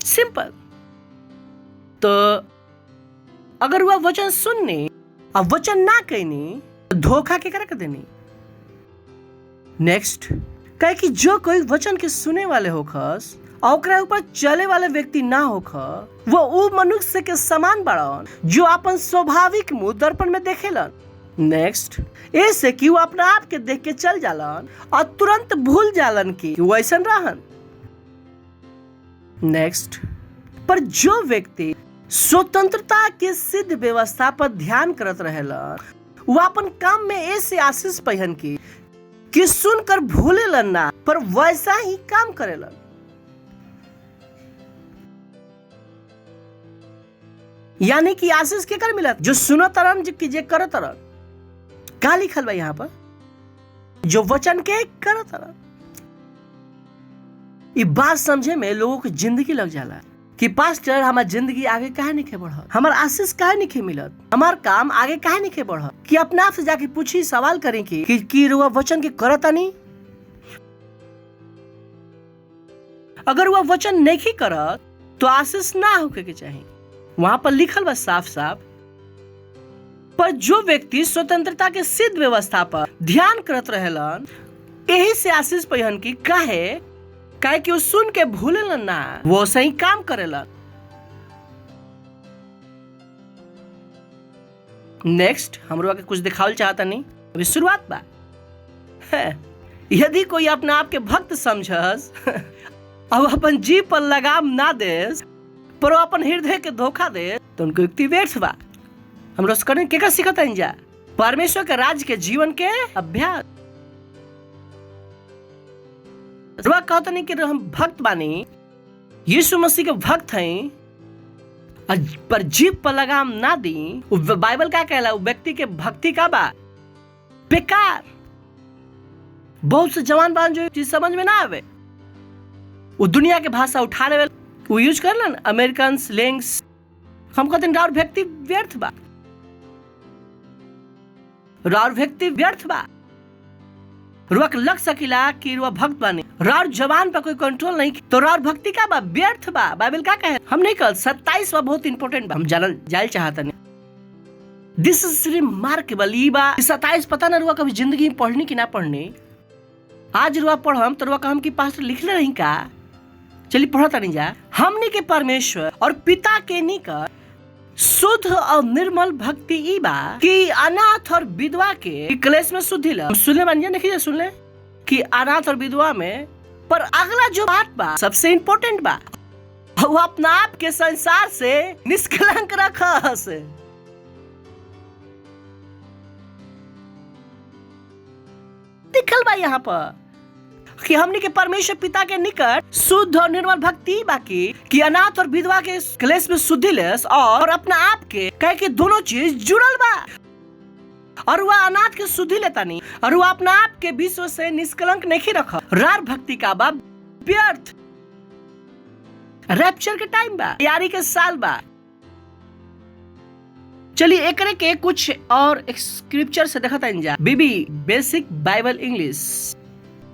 सिंपल। तो अगर वह वचन सुननी और वचन ना कहनी तो धोखा के कर देनी। नेक्स्ट कहे कि जो कोई वचन के सुने वाले होखस और ओकरा ऊपर चले वाले व्यक्ति ना होख, वो उ मनुष्य के समान बड़न जो अपन स्वाभाविक मुंह दर्पण में देखेलन। नेक्स्ट ऐसे कि वो अपना आप के देख के चल जालन और तुरंत भूल जालन कि वो ऐसा रहन। नेक्स्ट पर जो व्यक्ति स्वतंत्रता के सिद्ध व्यवस्था पर ध्यान करत रहेलन, वो अपन काम में ऐसे आशीष पहन की कि सुनकर भूलेलन ना, पर वैसा ही काम करेलन। यानी कि आशीष के कर मिलत जो सुनो तरन कि जे कर तरन। का लिखल बा यहाँ पर? जो वचन के कर तरन। ये बात समझे में लोगों की जिंदगी लग जाला कि पास्टर हमार जिंदगी आगे काहे नहीं बढ़, हमार आशीष काहे नहीं मिलत, हमार काम आगे काहे नहीं बढ़। कि अपने आप से जाके पूछी, सवाल करें कि रुआ वचन के करता नहीं। अगर वह वचन नहीं करत तो आशीष ना होके के चाहिए। वहां पर लिखल बा साफ साफ, पर जो व्यक्ति स्वतंत्रता के सिद्ध व्यवस्था पर ध्यान करत रहेलन, यही से आशीष पहन की काहे कि वो सुन के भूलेलन ना, वो सही काम करेलन। नेक्स्ट हमरो के कुछ दिखावल चाहता नहीं, अभी शुरुआत बा। यदि कोई अपना आप के भक्त समझस और अपन जीव पर लगाम ना दे, पर वो अपन हृदय के धोखा दे, तो उनको युक्ति व्यर्थ बा। हम रोज करने के सिखता जा परमेश्वर के राज्य के जीवन के अभ्यास। रुआ कहता नहीं कि हम भक्त बानी, यीशु मसीह के भक्त हैं, पर जीभ पर लगाम ना दी। बाइबल का कहला व्यक्ति के भक्ति का बा बेकार। बहुत से जवान बान जो चीज समझ में ना आवे, वो दुनिया के भाषा उठा ले, वो यूज कर लन अमेरिकन स्लैंग्स। हम कहते हैं राउर व्यक्ति व्यर्थ बा, राउर व्यक्ति व्यर्थ बा। रुआ के लग सकिला कि रुआ भक्त बानी, राउर जवान पर कोई कंट्रोल नहीं तो राउर भक्ति का बा व्यर्थ बा। बाइबल का कहे हम नहीं कल 27वां बहुत इंपॉर्टेंट बा, हम जानल चाहता नहीं। This is remarkable. ई बा 27 पता ना रुआ कभी जिंदगी में पढ़नी कि ना पढ़नी। आज रुआ पढ़म तो रुआ कहम कि पास्टर लिखले रही का। चलिए पढ़ता नहीं जा। हमनी के परमेश्वर और पिता के निकट शुद्ध और निर्मल भक्ति ई बा कि अनाथ और विधवा के क्लेश में शुद्धि ला। सुनले बन देखिए, सुनले कि अनाथ और विधवा में। पर अगला जो बात बा सबसे इम्पोर्टेंट बा, वो अपना आप के संसार से निष्कलंक रखस। लिखल बा यहाँ पर कि हमनी के परमेश्वर पिता के निकट शुद्ध और निर्मल भक्ति बाकी कि अनाथ और विधवा के क्लेश में शुद्धि लेस और अपना आप के कह के दोनों चीज जुड़ल बा। और वह अनाथ के शुद्धि लेता नहीं और वह अपना आप के विश्व से निष्कलंक नहीं रखा। रार भक्ति का बा व्यर्थ। रैप्चर के टाइम बा, यारी के साल बा। चलिए एकरे के कुछ और स्क्रिप्चर से देखा था। BB basic Bible English.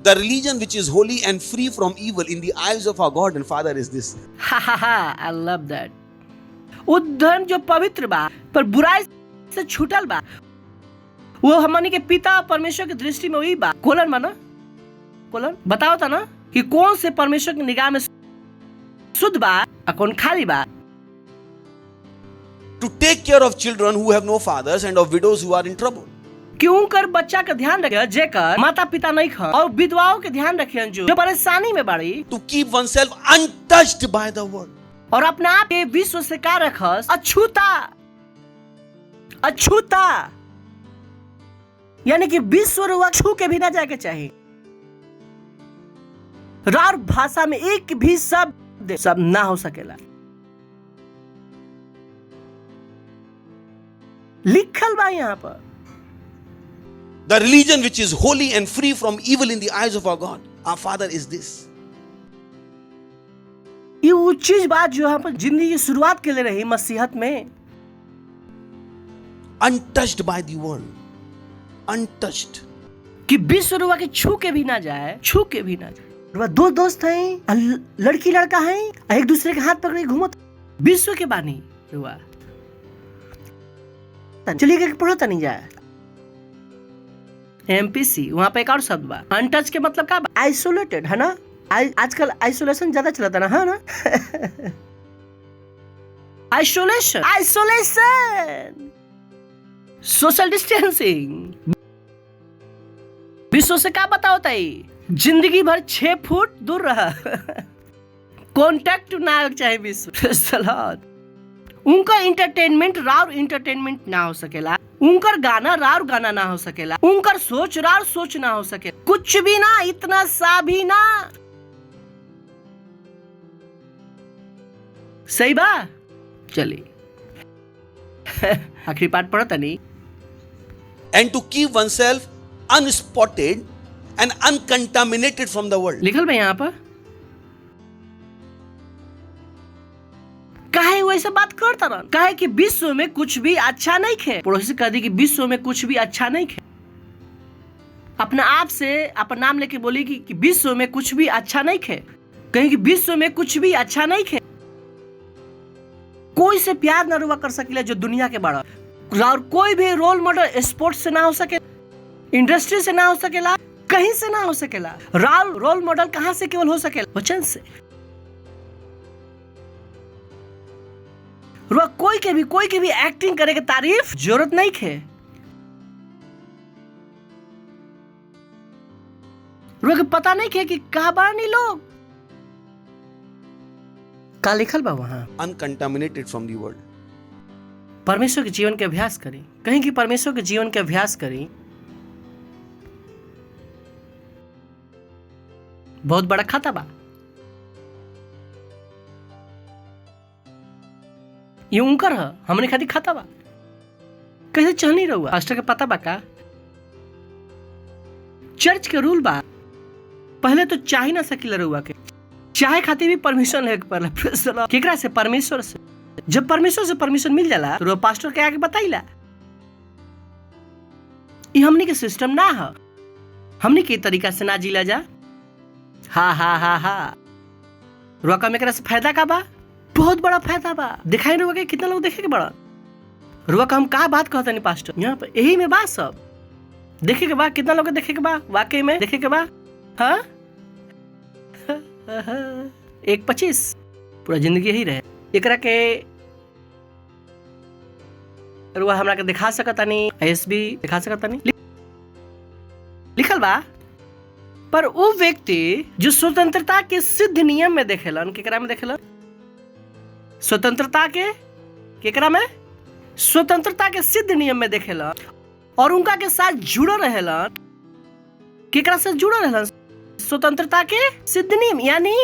The religion which is holy and free from evil in the eyes of our God and Father is this. I love that. वो धर्म जो पवित्र बा पर बुराई से छूटल बा, वो हमनी के पिता परमेश्वर की दृष्टि में वही बा। कोलन माना कोलन बताओ था ना कि कौन से परमेश्वर की निगाह में शुद्ध बा और कौन खाली बा। To take care of children who have no fathers and of widows who are in trouble. क्यों कर बच्चा का ध्यान रखे जेकर माता पिता नहीं खा, और विधवाओं के ध्यान रखे जो परेशानी में बाड़ी। To keep oneself untouched by the world. और अपने आप के विश्व से का रखस अछूता। अछूता यानी कि विश्व रुआ छू के भी ना जाके चाहिए। रार भाषा में एक भी शब्द सब ना हो सकेला। लिखल बा यहाँ पर The religion which is holy and free from evil in the eyes of our God, our Father is this. ये वो चीज बात जो यहाँ पर जिंदगी की शुरुआत के लिए रही मसीहत में। Untouched by the world. Untouched. कि विश्व रुआ के छू के भी ना जाए, छू के भी ना जाए। रुआ दो दोस्त हैं, लड़की लड़का हैं, एक दूसरे के हाथ पकड़े घूमत विश्व के बानी रुआ। चलिए पढ़ता नहीं जाए। एमपीसी वहां पे एक और शब्द बा अनटच के मतलब का आइसोलेटेड है ना। आजकल आइसोलेशन ज्यादा चलता ना, है ना। Isolation isolation social distancing. विश्व से क्या पता होता है, जिंदगी भर 6 फुट दूर रहा। कॉन्टेक्ट ना चाहे विश्व। उनका इंटरटेनमेंट राव इंटरटेनमेंट ना हो सकेला, उनकर गाना राव गाना ना हो सकेला, उनकर सोच राव सोच ना हो सके, कुछ भी ना, इतना सा भी ना। सही बा। चलिए आखिरी पार्ट पढ़ता नहीं। And to keep oneself unspotted and uncontaminated from the world. लिखल बा यहाँ पर। काहे वैसे बात करता रहा, काहे कि विश्व में कुछ भी अच्छा नहीं खे। पड़ोसी कह दी कि विश्व में कुछ भी अच्छा नहीं खे। अपना आप से अपन नाम लेके बोली कि विश्व में कुछ भी अच्छा नहीं खे। कहीं कि विश्व में कुछ भी अच्छा नहीं खे। कोई से प्यार ना रुआ कर सकेला जो दुनिया के बड़ा, और कोई भी रोल मॉडल स्पोर्ट्स से ना हो सके, इंडस्ट्री से ना हो सकेला, कहीं से ना हो सकेला। रोल मॉडल कहां से केवल हो सकेला, वचन से। रुआ कोई के भी एक्टिंग करे के तारीफ जरूरत नहीं खे। रुआ के पता नहीं खे कि कहां बानी लोग का लिखल बा वहां। Uncontaminated from the world. परमेश्वर के जीवन के अभ्यास करें। कहीं कि परमेश्वर के जीवन के अभ्यास करें। बहुत बड़ा खाता बा। ये उनकर है, हमने खाती खाता बा। कैसे चल नहीं रहुआ पास्टर के पता बा का। चर्च के रूल बा, पहले तो चाह ही ना सकिल रहुआ के, चाहे खाती भी परमिशन लेके पड़ला। केकरा से? परमेश्वर से। जब परमेश्वर से परमिशन मिल जाला तो पास्टर के आगे बताइला। ये हमनी के सिस्टम ना है, हमनी के तरीका से ना जिला जा। हा रुआ का मेकरा से फायदा का बा, बहुत बड़ा फायदा बा। दिखाई नहीं होगा कितना लोग देखेंगे बड़ा। रुआ का हम का बात कहता नहीं पास्टर, यहाँ पर यही में बात सब देखे के बाद कितना लोग देखे के बाद वाकई में देखे के बाद, हाँ 1:25 पूरा जिंदगी यही रहे। एकरा के रुआ हमरा के दिखा सकता नहीं, एसबी दिखा सकता नहीं, लिखल बा। पर वो व्यक्ति जो स्वतंत्रता के सिद्ध नियम में देखेलन, केकरा में देखेलन? स्वतंत्रता के केकरा में? स्वतंत्रता के सिद्ध नियम में देखेलन और उनका के साथ जुड़ल रहेलन। केकरा से जुड़ल रहेलन? स्वतंत्रता के सिद्ध नियम, यानी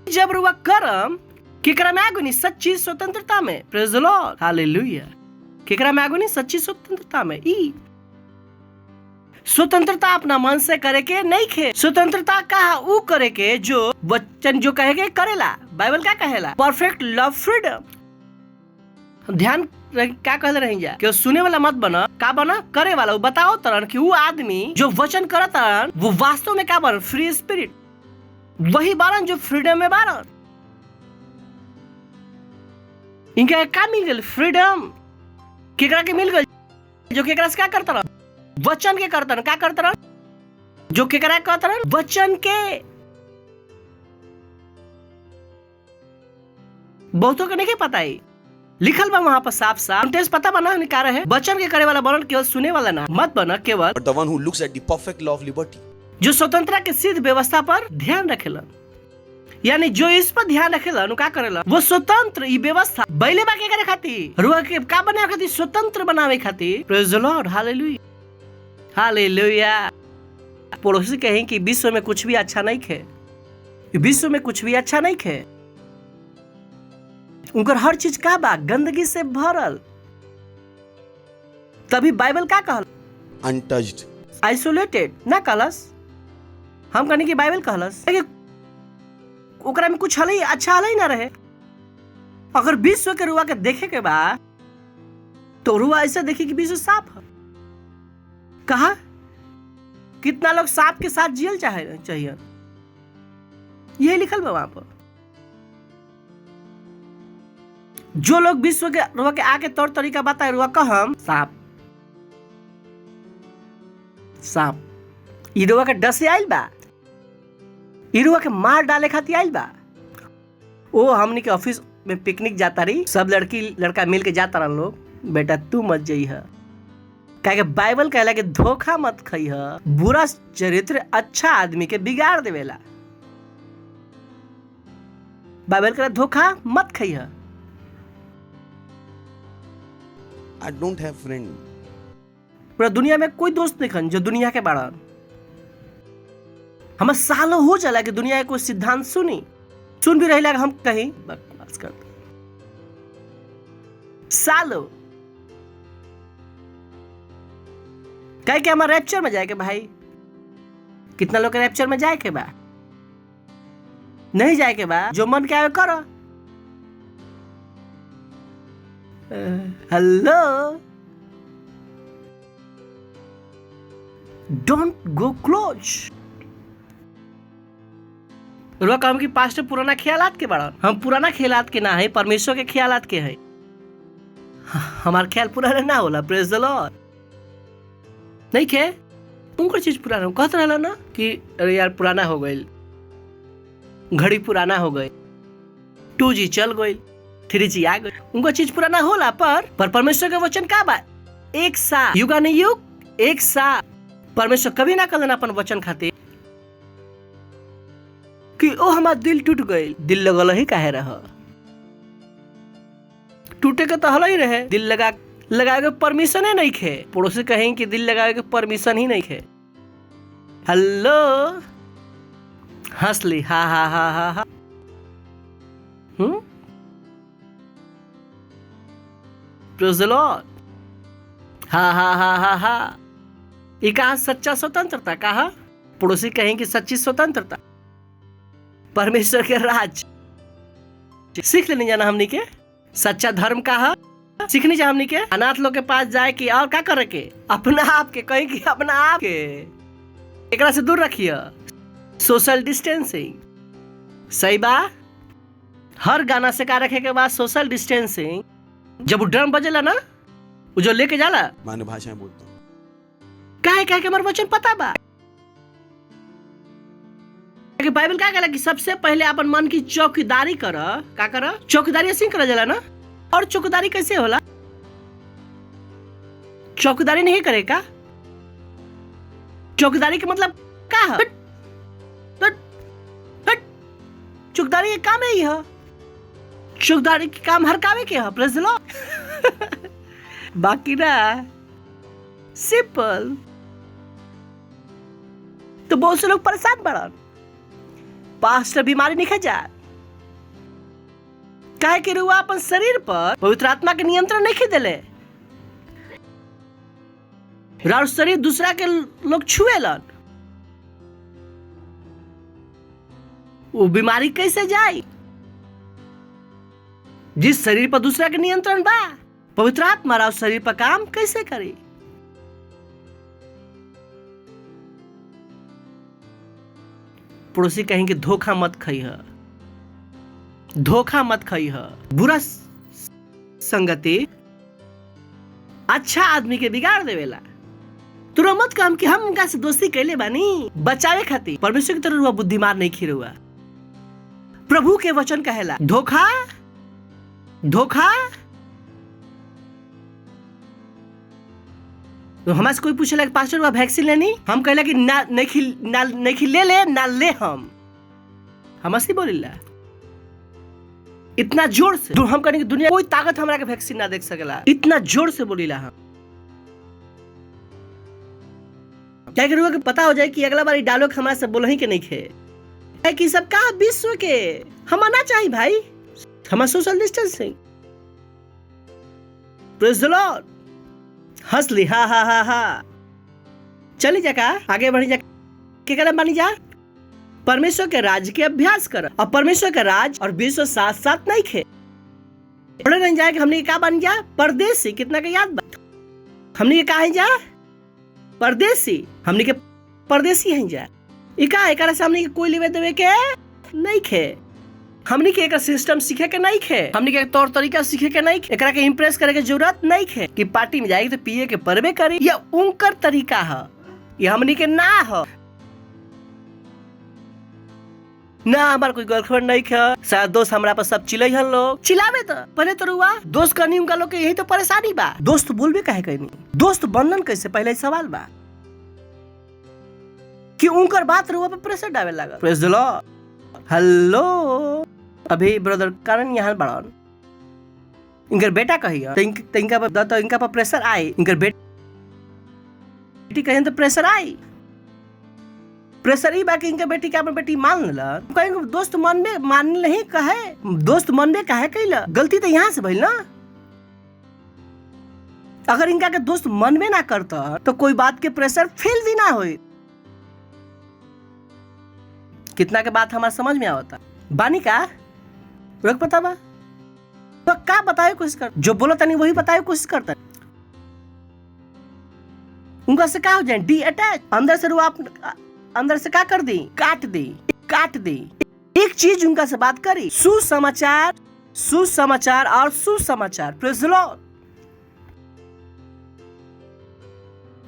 जब रुआ करम केकरा में आगुनी? सच्ची स्वतंत्रता में। Praise the Lord, hallelujah. केकरा में आगुनी? सच्ची स्वतंत्रता में। ई स्वतंत्रता अपना मन से करे के नहीं खे, स्वतंत्रता कहा ऊ करे के जो वचन जो कहे के करेला। बाइबल क्या कहेला? Perfect love freedom. ध्यान क्या कहले रही जा कि सुने वाला मत बना, का बना? करे वाला। वो बताओ तरन कि वो आदमी जो वचन करत तरन वो वास्तव में क्या बन? Free spirit. वही बारन जो फ्रीडम में बारन। इनका क्या मिल गई? फ्रीडम। केकरा के मिल गई? जो केकरा से क्या करता रहा? वचन के करता रहा। क्या करता रहा? जो केकरा करता रहा? वचन के। बहुतों को नहीं पता है, लिखल बा वहां पर साफ साफ। टेस्ट पता बना निका रहे, वचन के करे वाला बनन, केवल सुने वाला ना मत बना केवल, but the one who looks at the perfect law of liberty. जो स्वतंत्रता के सिद्ध व्यवस्था पर ध्यान रखेलन। यानी जो इस पर ध्यान रखेलन का करेला? वो स्वतंत्र ई व्यवस्था बैले बा के करे खातिर, रुआ के का बनावे खातिर? स्वतंत्र बनावे खातिर। Praise the Lord, hallelujah, hallelujah. पड़ोसी कहें कि विश्व में कुछ भी अच्छा नहीं खे, विश्व में कुछ भी अच्छा नहीं खे। उनकर हर चीज का बा? गंदगी से भरल। तभी बाइबल का कहल? Untouched. आइसोलेटेड ना कहलस। हम कहने की बाइबल कहलस ओकरा में कुछ हलई अच्छा हलई ना रहे। अगर विश्व के रुआ के देखे के बा तो रुआ ऐसा देखे कि विश्व साफ है। कहा कितना लोग सांप के साथ जियल चाहिए, यही लिखल बा वहां पर। जो लोग विश्व के रुआ के आके तौर तरीका बताए, रुआ कहम सांप सांप। ई रुआ के डर से आइल बा, ई रुआ के मार डाले खातिर आइल बा। ओ हमनी के ऑफिस में पिकनिक जाता रही, सब लड़की लड़का मिल के जाता रहा लोग। बेटा तू मत जइह, काहे बाइबल कहला कि धोखा मत खइह, बुरा चरित्र अच्छा आदमी के बिगाड़ देवेला। बाइबल कहला धोखा मत खइह। I don't have friend. पूरा दुनिया में कोई दोस्त नहीं खन जो दुनिया के बाड़न। हमें सालों हो जाला कि दुनिया के कोई सिद्धांत सुन भी रही हम कहीं बकवास करते सालों। कहे कि हमारे रैप्चर में जाए के भाई, कितना लोग रैप्चर में जाए के बा? नहीं जाए के बा, जो मन के आवे करो। Hello, don't go close. रुआ हम की पास्टर पुराना ख्यालात के बड़ा, हम पुराना ख्यालात के ना है, परमेश्वर के ख्यालात के है। हमार ख्याल पुराना ना होला। Praise the Lord. नहीं के उनको चीज पुराना कहत रहला ना कि अरे यार पुराना हो गई, घड़ी पुराना हो गई, 2G चल गई, 3G आ गई। उनको चीज पुराना होला, पर परमेश्वर के वचन का बा? एक साथ युग ने युग एक साथ। परमेश्वर कभी ना कलन अपन वचन खातिर कि ओ हमार दिल टूट गई। दिल लगल ही काहे रह? टूटे के तो हल ही रहे। दिल लगाए के परमिशन ही नहीं खे। पड़ोसी कहें कि दिल लगाए के परमिशन ही नहीं खे। हेलो, हंस ली, हा हा हा हा हा। प्रेज़ द लॉर्ड, हा हा हा हा हा। ये कहा सच्चा स्वतंत्रता? कहा पड़ोसी कहें कि सच्ची स्वतंत्रता, परमेश्वर के राज सीख लेने जाना हमनी के। सच्चा धर्म कहा सीखनी जा हमनी के। अनाथ लोग के पास जाए कि और क्या करे के? अपना आप के कहीं कि अपना आप के एकरा से दूर रखिए। सोशल डिस्टेंसिंग सही बा। हर गाना से का रखे के बाद सोशल डिस्टेंसिंग जब वो ड्रम बजेला ना, वो जो लेके जाला, मैं अन्य भाषाएं बोलता हूँ। काहे के हमारे वचन पता बा कि बाइबल क्या कहला कि सबसे पहले अपन मन की चौकीदारी कर। का कर? चौकीदारी ऐसे ही करा जाला ना। और चौकीदारी कैसे होला? चौकीदारी नहीं करे का? चौकीदारी के मतलब का है? चौकीदारी के काम है यह। चौकीदारी के काम हर कामे के है। Praise the Lord. बाकी ना सिंपल। तो बहुत से लोग परेशान बड़न, पास्टर बीमारी नहीं जा, काहे कि रुआ अपन शरीर पर पवित्र आत्मा के नियंत्रण नहीं देले। राउर शरीर दूसरा के लोग छुएलन, वो बीमारी कैसे जाए? जिस शरीर पर दूसरा के नियंत्रण बा, पवित्र आत्मा राउर शरीर पर काम कैसे करे? पड़ोसी कहेंगे धोखा मत खाइह, धोखा मत खाइह। बुरा संगति अच्छा आदमी के बिगाड़ देवेला। तू मत काम कि हम उनका से दोस्ती कैले बानी बचावे खातिर। परमेश्वर की तरह रुआ बुद्धिमान नहीं खीरुआ। प्रभु के वचन कहेला धोखा धोखा। तो हमारे से कोई पूछेला कि पास्टर हुआ वैक्सीन लेनी, हम कहला कि ना नहीं ले ले ना ले। हम असली बोलिला इतना जोर से, हम कहने की दुनिया कोई ताकत हमरा के वैक्सीन ना देख सकेला, इतना जोर से बोलिला हम। क्या करूँगा कि पता हो जाए कि अगला बार डायलॉग हमारे से बोल ही के नहीं खे कि सब का विश्व के हम आना चाहिए भाई, हमारा social distancing. Praise the Lord. हंस ली हा हा हा हा। चली जा का आगे बढ़ी जा के कदम बनी जा। परमेश्वर के राज के अभ्यास कर। और परमेश्वर का राज और विश्व साथ साथ नहीं खे पढ़े नहीं जाए कि हमने क्या बन जा परदेसी। कितना का याद बा? हमने ये कहा जा परदेसी, हमने के परदेसी हैं जा। इका एकरा से हमने के कोई लेवे देवे के नहीं खे। हमने के एक सिस्टम सीखे के नहीं खे, हमने के तौर तरीका सीखे के नहीं खे। एकरा के इम्प्रेस करे के जरूरत नहीं खे कि पार्टी में जाएगी तो पिए के परबे करी। या उनकर तरीका है, ये हमने के ना है। ना हमार कोई गर्लफ्रेंड नहीं खे। शायद दोस्त हमरा पर सब चिल्लाई हन लोग। चिल्लावे तो पहले तो रुआ दोस्त करनी उनका लोग के यही तो परेशानी बा। दोस्त बोलबे काहे कहीं नहीं, दोस्त बंधन कैसे पहले सवाल बा कि उनकर बात रुआ पे प्रेशर डाले लगा। Praise the Lord. हेलो, अभी ब्रदर कारण यहाँ बड़न इनकर बेटा कहिए तो इनका पर प्रेशर आई। इनकर बेटी कहिए तो प्रेशर आई। प्रेशर ही बाकी इनके बेटी के अपन बेटी मान ला। कहेंगे दोस्त मन में मान नहीं कहे, दोस्त मन में कहे कैला गलती तो यहाँ से भइल ना। अगर इनका के दोस्त मन में ना करता तो कोई बात के प्रेशर फील भी ना हुई। कितना के बात हमारा समझ में आवता बानी का रख पता बा तो का बताए कोशिश कर, जो बोलो तनी वही बताए कोशिश करता। उनका से का हो जाए डी अटैच। अंदर से रुआ अंदर से का कर दी काट दी। एक चीज उनका से बात करी सुसमाचार और सुसमाचार। Praise the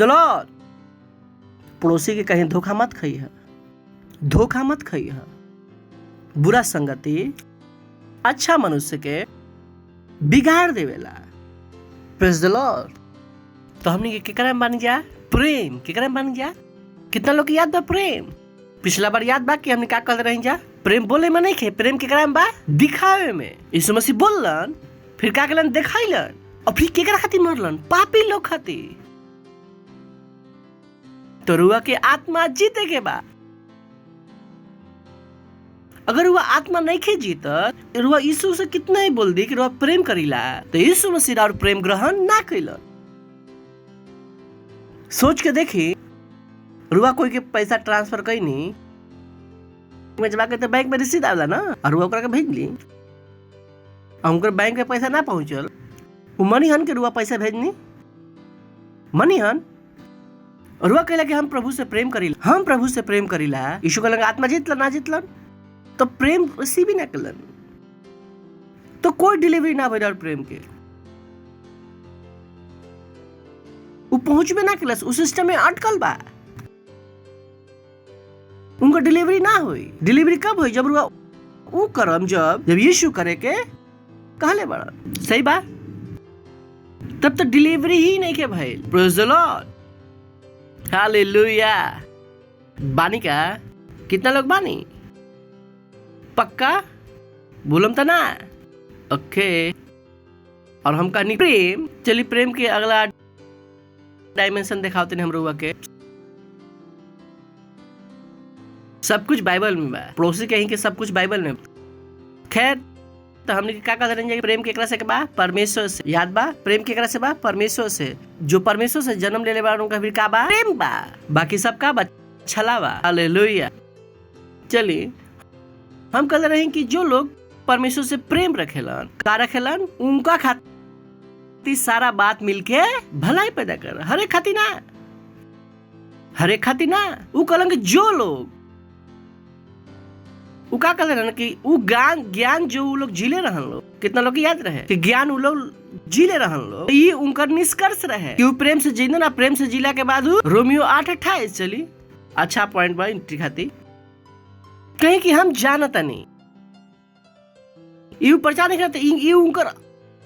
Lord. पड़ोसी के कहीं धोखा मत खाइए, धोखा मत खाइए। बुरा संगति अच्छा मनुष्य के बिगाड़ देवेला। Praise the Lord. तो हमने केकरा में बन जा प्रेम, केकरा में बन जा। कितना लोग याद बा प्रेम? पिछला बार याद बा कि हमने क्या कर रहे जा प्रेम बोले में नहीं खे, प्रेम केकरा में बा दिखावे में। यीशु मसीह बोलन फिर का कलन दिखाइलन और फिर केकरा खातिर मरलन? पापी लोग खातिर। तो रुआ के आत्मा जीते के बा। अगर वह आत्मा नहीं खे जीता रुआ यीशु से कितना ही बोल दी कि रुआ प्रेम करीला तो यीशु मसीह और प्रेम ग्रहण ना कैलन। सोच के देखी रुआ कोई के पैसा ट्रांसफर कई नहीं में जमा के तो बैंक में रिसीट आला ना और रुआ ओकरा के भेज ली और उनकर बैंक में पैसा ना पहुंचल। वो मनी हन के रुआ पैसा भेजनी मनी हन। और रुआ कहला कि हम प्रभु से प्रेम करीला। यीशु कहलन आत्मा जीतलन ना जीतलन तो प्रेम रिसीव भी ना कलन। तो कोई डिलीवरी ना भइल प्रेम के। वो पहुंचबे ना केलस, उस सिस्टम में अटकल बा, उनका डिलीवरी ना हुई। डिलीवरी कब हुई? जब वो करम जब यीशु करे के कहले बड़ा, सही बात, तब तो डिलीवरी ही नहीं के भाई। Praise the Lord, hallelujah. बानी का कितना लोग बानी? पक्का बोलम तो ना? ओके। और हम कहनी प्रेम, चलिए प्रेम के अगला डायमेंशन दिखाते हैं हम रुआ के। सब कुछ बाइबल में बा, पड़ोसी कहीं के सब कुछ बाइबल में। खैर, तो हमने क्या कह रहे हैं? प्रेम केकरा से के बा? परमेश्वर से। याद बा? प्रेम केकरा से बा? परमेश्वर से। जो परमेश्वर से जन्म ले बा उनका फिर का बा? प्रेम बा। बाकी सब का बा? छला बा। हालेलुया। चलिए, हम कह रहे हैं कि जो लोग परमेश्वर से प्रेम रखेलन, का रखेलन? उनका खातिर सारा बात मिलके भलाई पैदा कर। हर एक खातिर ना, हर एक खातिर ना। वो कहलन कि जो लोग वो का कहले रहन कि वो ज्ञान जो वो लोग जीले रहन लोग, कितना लोग याद रहे कि ज्ञान वो लोग जीले रहन लोग, ये उनका निष्कर्ष रहे कि वो प्रेम से जीने ना। प्रेम से जीला के बाद रोमियो 8:28 चली अच्छा पॉइंट बा इंट्री खाती। कहीं कि हम जानता नहीं, ये प्रचार नहीं करते, ये उनकर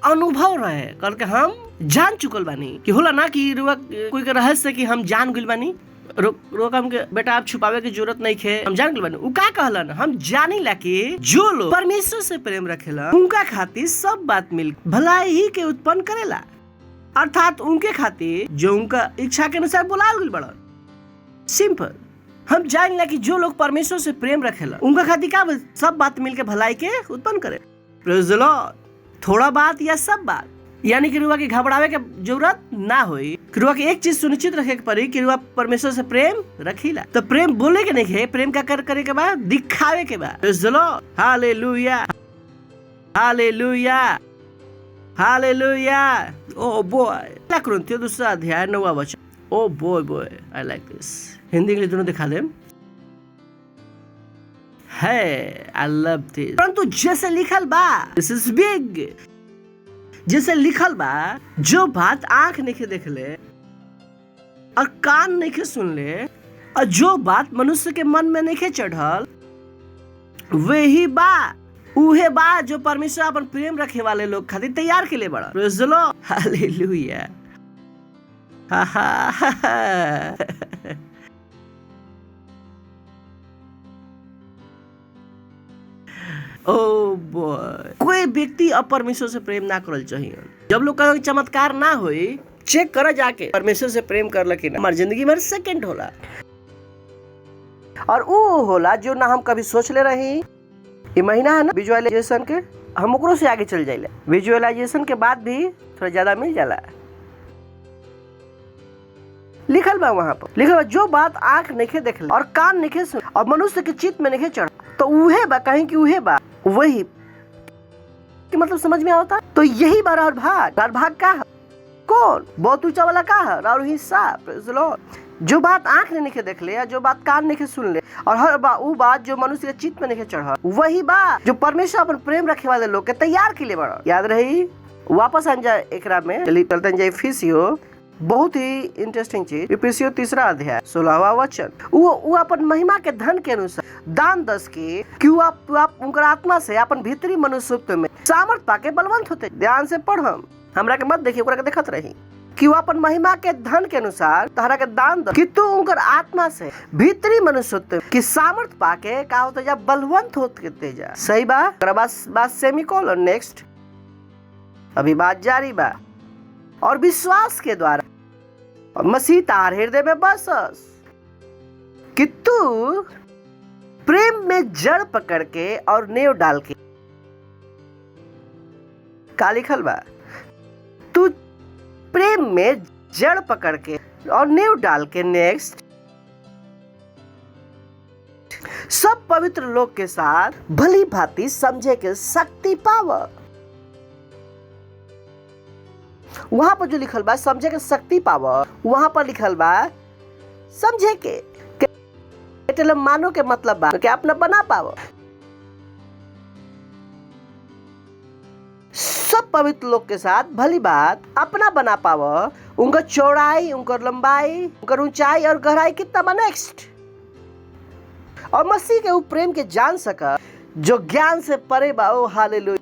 अनुभव रहे करके हम जान चुकल बानी कि होला ना कि कोई के रहस्य कि हम जान गइल बानी। रोकम के बेटा आप छुपावे की जरूरत नहीं है, हम जान गइल बानी। उ का कहलन? हम जानी ला कि जो लोग परमेश्वर से प्रेम रखेला उनका खातिर सब बात मिल भलाई ही के उत्पन्न करेला, अर्थात उनके खातिर जो उनका इच्छा के अनुसार बुलाल गइल बड़ा। सिंपल, हम जान ला कि जो लोग परमेश्वर से प्रेम रखेला उनका खातिर का सब बात मिल के भलाई के उत्पन्न करे। Praise the Lord. थोड़ा बात या सब बात, यानी कि रुआ के घबरावे के जरूरत ना होई। रुआ के एक चीज सुनिश्चित रखे के पड़ी कि रुआ परमेश्वर से प्रेम रखीला। तो प्रेम बोले के नहीं है, प्रेम का करे के बाद दिखावे के बाद। Praise the Lord. Hallelujah, hallelujah, hallelujah. Oh boy, कुरिन्थियों 2:9 oh boy, I like this. Hindi English दोनों दिखा दे। है, आई लव दिस। परंतु जैसे लिखल बा, दिस इज बिग, जैसे लिखल बा, जो बात आंख नहीं देख ले और कान नहीं सुन ले और जो बात मनुष्य के मन में नहीं चढ़ल, वही बा उहे बा जो परमेश्वर अपन प्रेम रखे वाले लोग खातिर तैयार के लिए बड़ा। Praise the Lord, hallelujah. Oh boy, कोई व्यक्ति अब परमेश्वर से प्रेम ना करल चाहिए। जब लोग कहें चमत्कार ना होई, चेक करा जाके परमेश्वर से प्रेम कर लकी ना। हमारी जिंदगी में सेकंड होला और वो होला जो ना हम कभी सोच ले रही। ये महीना है ना विजुअलाइजेशन के, हम ओकरो से आगे चल जाइले। विजुअलाइजेशन के बाद भी थोड़ा ज्यादा मिल जाला। लिखल बा वहां पर, लिखल बा जो बात आंख नहीं देखले और कान नहीं सुन और मनुष्य के चित्त में नहीं चढ़, तो उहे बा, कहीं कि उहे बा वही कि मतलब समझ में आता। तो यही बार और भाग का है? कौन? बहुत ऊंचा वाला का है? और हिस्सा। Praise the Lord. जो बात आंख ने नहीं देख ले या जो बात कान नहीं सुन ले और हर वो बात जो मनुष्य के चित्त में नहीं चढ़ा, वही बात जो परमेश्वर अपन प्रेम रखे वाले लोग के तैयार के लिए बड़ा। याद रही, वापस आ जाए एकरा में। चलिए चलते जाए इफिसियों, बहुत ही इंटरेस्टिंग चीज। इफिसियों 3:16 वचन। वो अपन महिमा के धन के अनुसार दान दस के कि आप उनकर आत्मा से अपन भीतरी मनुष्यत्व में सामर्थ पाके बलवंत होते। ध्यान से पढ़, हमरा के मत देखिए, ओकरा के देखत रही कि वो अपन महिमा के धन के अनुसार तहरा के दान दस कि तू उनकर आत्मा से भीतरी मनुष्यत्व की सामर्थ पाके का होते जा बलवंत होते जा। सही बात सेमीकोलन। नेक्स्ट, अभी बात जारी बा। और विश्वास के द्वारा और मसीह तार हृदय में बसस कि तू प्रेम में जड़ पकड़ के और नेव डाल के। का लिखल बा? तू प्रेम में जड़ पकड़ के और नेव डाल के। नेक्स्ट, सब पवित्र लोग के साथ भली भांति समझे के शक्ति पाव। वहां पर जो लिखल बा समझे के शक्ति पावर, वहां पर लिखल बा समझे के मानो के मतलब बा कि अपना बना पाव। सब पवित्र लोग के साथ भली बात अपना बना पाव, उनका चौड़ाई, उनका लंबाई, उनका ऊंचाई और गहराई कितना बा। नेक्स्ट, और मसीह के ऊ प्रेम के जान सका जो ज्ञान से परे बा। ओ हालेलुया।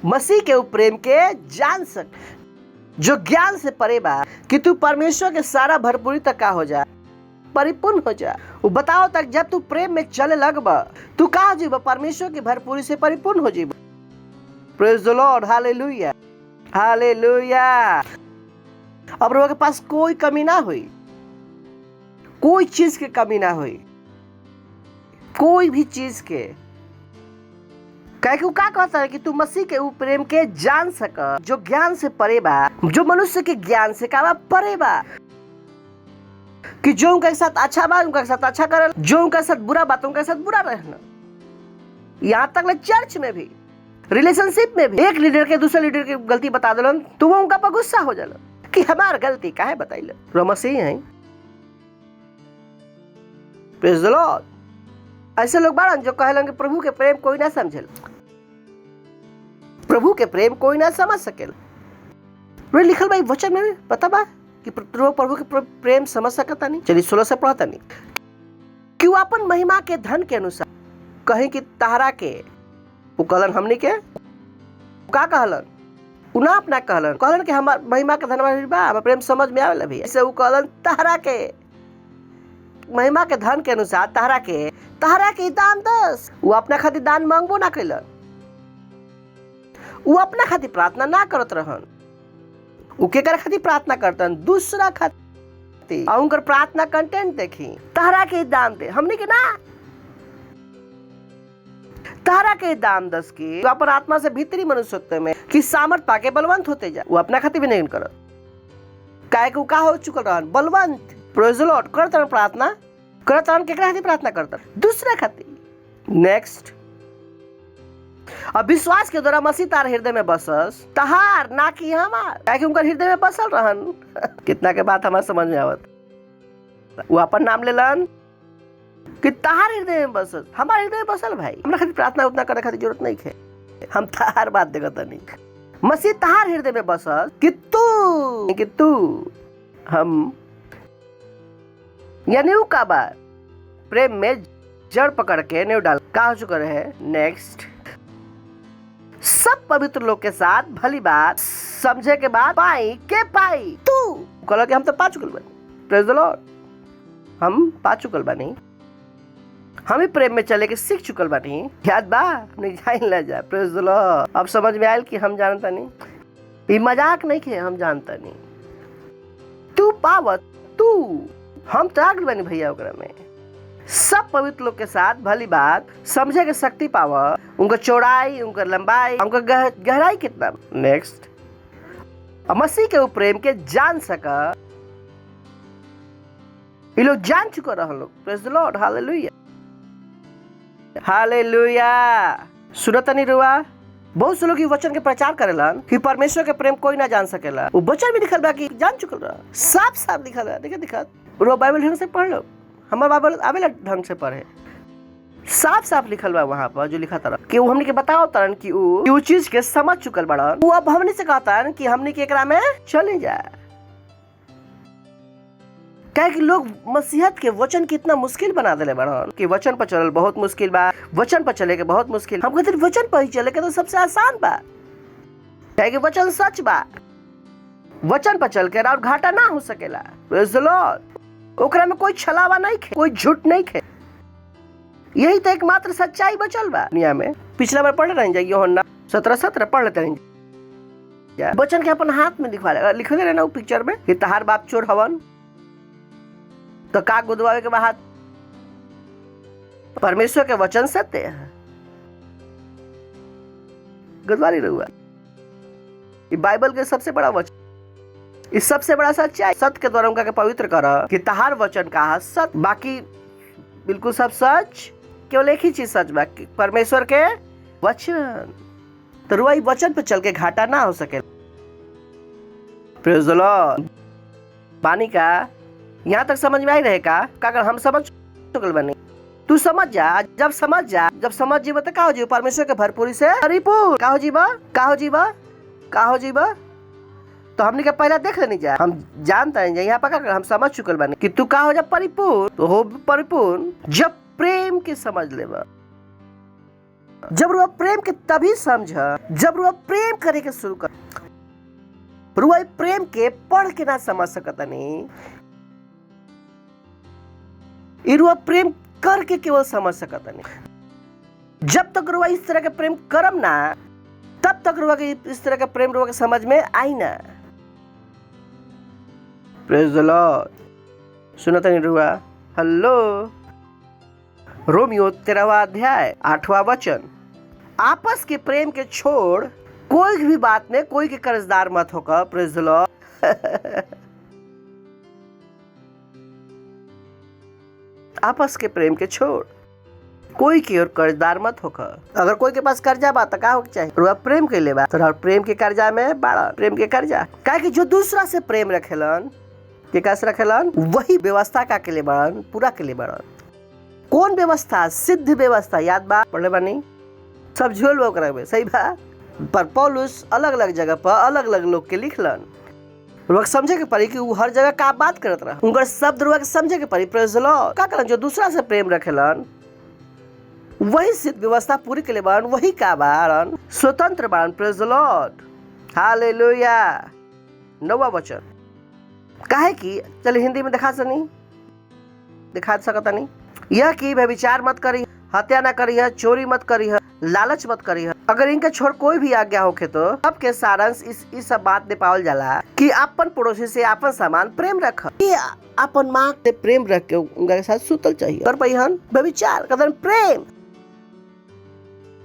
मसीह के ऊ प्रेम के जान सक जो ज्ञान से परे बा कि तू परमेश्वर के सारा भरपूरी तक का हो जा, परिपूर्ण हो जा। वो बताओ तक जब तू प्रेम में चले लगबा तू का हो जीबा, परमेश्वर की भरपूरी से परिपूर्ण हो जीबा। Praise the Lord, hallelujah hallelujah. अब लोगों के पास कोई कमी ना हुई, कोई चीज की कमी ना हुई, कोई भी चीज के। कह के का कहता है कि तू मसीह के ऊ प्रेम के जान सका जो ज्ञान से परे बा, जो मनुष्य के ज्ञान से का बा परे बा। कि जो उनके साथ अच्छा बा उनके साथ अच्छा करल, जो उनके साथ बुरा बात उनके साथ बुरा रहना। यहाँ तक ले चर्च में भी, रिलेशनशिप में भी, एक लीडर के दूसरे लीडर की गलती बता दिलन तो वो उनका पर गुस्सा हो जाला कि हमार गलती काहे बताइल। रो मसीह है। Praise the Lord. ऐसे लोग बाड़न जो कहलन कि प्रभु के प्रेम कोई ना समझेल, प्रभु के प्रेम कोई ना समझ सकेल। लिखल भाई वचन में पता बा कि प्रभु के प्रेम समझ सकता नहीं। चलिए 16 से पढ़ता नहीं कि वो अपन महिमा के धन के अनुसार कहीं कि तारा के वो कहलन हमनी के का कहलन उना अपना कहलन कि हमार महिमा के धन बा, हमार प्रेम समझ में आवेला भी। ऐसे वो कहलन तारा के महिमा के धन के अनुसार तारा के दान दस। वो अपना खातिर दान मांगबो ना कैलन, वो अपना खातिर प्रार्थना ना करत रहन। वो केकर खातिर प्रार्थना करतन, दूसरा खातिर। और उनकर प्रार्थना कंटेंट देखी, तारा के दान दे, हमने के ना तारा के दान दस की अपन आत्मा से भीतरी मनुष्यत्व में कि सामर्थ पाके बलवंत होते जा। वो अपना खातिर भी नहीं करत, काहे को का हो चुकल रहन बलवंत। Praise the Lord. करतन प्रार्थना करतन, केकरा खातिर प्रार्थना करतन, दूसरा खातिर। नेक्स्ट, अब विश्वास के द्वारा मसीह तार हृदय में बसस, तहार ना कि हमार, काहे कि उनकर हृदय में बसल रहन। कितना के बात हमार समझ में आवत। वो अपन नाम लेलन कि तहार हृदय में बसस, हमार हृदय में बसल भाई। हमरा खातिर प्रार्थना उतना करे खातिर जरूरत नहीं है, हम तहार बात देखत नहीं। मसीह तहार हृदय में बसस कि तू हम यानी ऊ का बार प्रेम में जड़ पकड़ के नींव डाल का हो चुका है। नेक्स्ट, सब पवित्र लोग के साथ भली बात समझे के बाद पाई तू कहला कि हम तो पा चुकल बानी। Praise the Lord. हम पा चुकल बानी, हम ही प्रेम में चले के सीख चुकल बानी। याद बा हमने जान ला जा। Praise the Lord. अब समझ में आयल कि हम जानता नहीं, ये मजाक नहीं के, हम जानता नहीं। तू पावत तू हम त्याग बनी भैया ओकरा में। सब पवित्र लोग के साथ भली बात समझे के शक्ति पावा, उनका चौड़ाई, उनका लंबाई, उनका गहराई कितना। नेक्स्ट, मसीह के प्रेम के जान सका। ये लोग जान चुका रहा लोग। Praise the Lord, hallelujah hallelujah. सुनता नहीं रुआ, बहुत से लोग वचन के प्रचार करेलन कि परमेश्वर के प्रेम कोई ना जान सकेला। वो वचन में लिखल बा कि जान चुकल रहा, साफ साफ लिखल है। देखा रो बाइबल ढंग से पढ़ लो, हमार बाइबल आवेला ढंग से पढ़े। साफ साफ लिखल बा वहां पर जो लिखा था कि वो हमने के बताओ तरन कि वो चीज के समझ चुकल बड़न। वो अब हमने से कहता कि हमने के एकरा में चले जाए। कहे कि लोग मसीहत के वचन कितना मुश्किल बना देले बड़न कि वचन पर चलल बहुत मुश्किल बा, वचन पर चले के बहुत मुश्किल। हम कहते वचन पर ही चले के तो सबसे आसान बा, कहे कि वचन सच बा, वचन पर चल के और घाटा ना हो सकेला। Praise the Lord. ओकरा में कोई छलावा नहीं खे, कोई झूठ नहीं खे। यही तो एकमात्र सच्चाई बचल बा दुनिया में। पिछला बार पढ़ रहे यूहन्ना 17:17 पढ़ लेते हैं। वचन के अपन हाथ में लिखले रहे ना पिक्चर में कि तहार बाप चोर हवन तो का गुदवावे के बाद परमेश्वर के वचन सत्य है, गुदवारी रहुआ। ये बाइबल के सबसे बड़ा वचन, इस सबसे बड़ा सच्चाई। सत्य के द्वारा उनका के पवित्र करा कि तहार वचन का सत्य, बाकी बिल्कुल सब सच, केवल एक ही चीज सच बा, परमेश्वर के वचन। तो रुआ वचन पे चल के घाटा ना हो सके। Praise the Lord. पानी का यहाँ तक समझ में आई रहेगा का? अगर हम समझ चुकल बनी, तू समझ जा। जब समझ जीव तो का हो जीव परमेश्वर के भरपूरी से परिपूर्ण। का हो जीवा का हो जीबा तो हमने के पहले देख लेनी जा, हम जानते हैं यहाँ पकड़ कर हम समझ चुकल बानी कि तू का हो जा परिपूर्ण, तो हो परिपूर्ण जब प्रेम के समझ लेबा। जब रुआ प्रेम के तभी समझ, जब रुआ प्रेम करे के शुरू कर। रुआ प्रेम के पढ़ के ना समझ सकता नहीं, रुआ प्रेम करके केवल समझ सकता नहीं। जब तक रुआ इस तरह के प्रेम करम ना, तब तक रुआ के इस तरह का प्रेम रुआ के समझ में आई ना। Praise the Lord. सुनता नहीं रुआ? हेलो। रोमियो 13वां अध्याय 8वां वचन, आपस के प्रेम के छोड़ कोई भी बात में कोई के कर्जदार मत होकर। Praise the Lord. आपस के प्रेम के छोड़ कोई की ओर कर्जदार मत होकर। अगर कोई के पास कर्जा बा त का हो चाहिए? रुआ प्रेम के ले बा तो प्रेम के कर्जा में बाड़ा, प्रेम के कर्जा। काहे कि जो दूसरा से प्रेम रखेलन के कैसे रखेलन, वही व्यवस्था का के लिए बड़न, पूरा के लिए बड़न। कौन व्यवस्था? सिद्ध व्यवस्था। याद बा पढ़ले बानी सब झोल वो करे सही बा। पर पौलुस अलग अलग जगह पर अलग अलग लोग के लिखलन। रुआ समझे के पड़ी कि वो हर जगह का बात करत रहा, उनका शब्द रुआ के समझे के पड़ी। Praise the Lord. का करन जो दूसरा से प्रेम रखेलन वही सिद्ध व्यवस्था पूरी के लिए बड़न, वही का बारन स्वतंत्र बड़न। Praise the Lord. हालेलुया। 9वां वचन, काहे कि चलिए हिंदी में दिखा सकता नहीं। यह कि व्यभिचार मत करी, हत्या न करी है, चोरी मत करी है, लालच मत करी है। अगर इनके छोड़ कोई भी आज्ञा होखे तो सबके सारांश इस सब बात में पावल जाला कि अपन पड़ोसी से अपन समान प्रेम रख। अपन माँ से प्रेम रख के उनके साथ सुतल चाहिए। कर पहिहन व्यभिचार कदम प्रेम।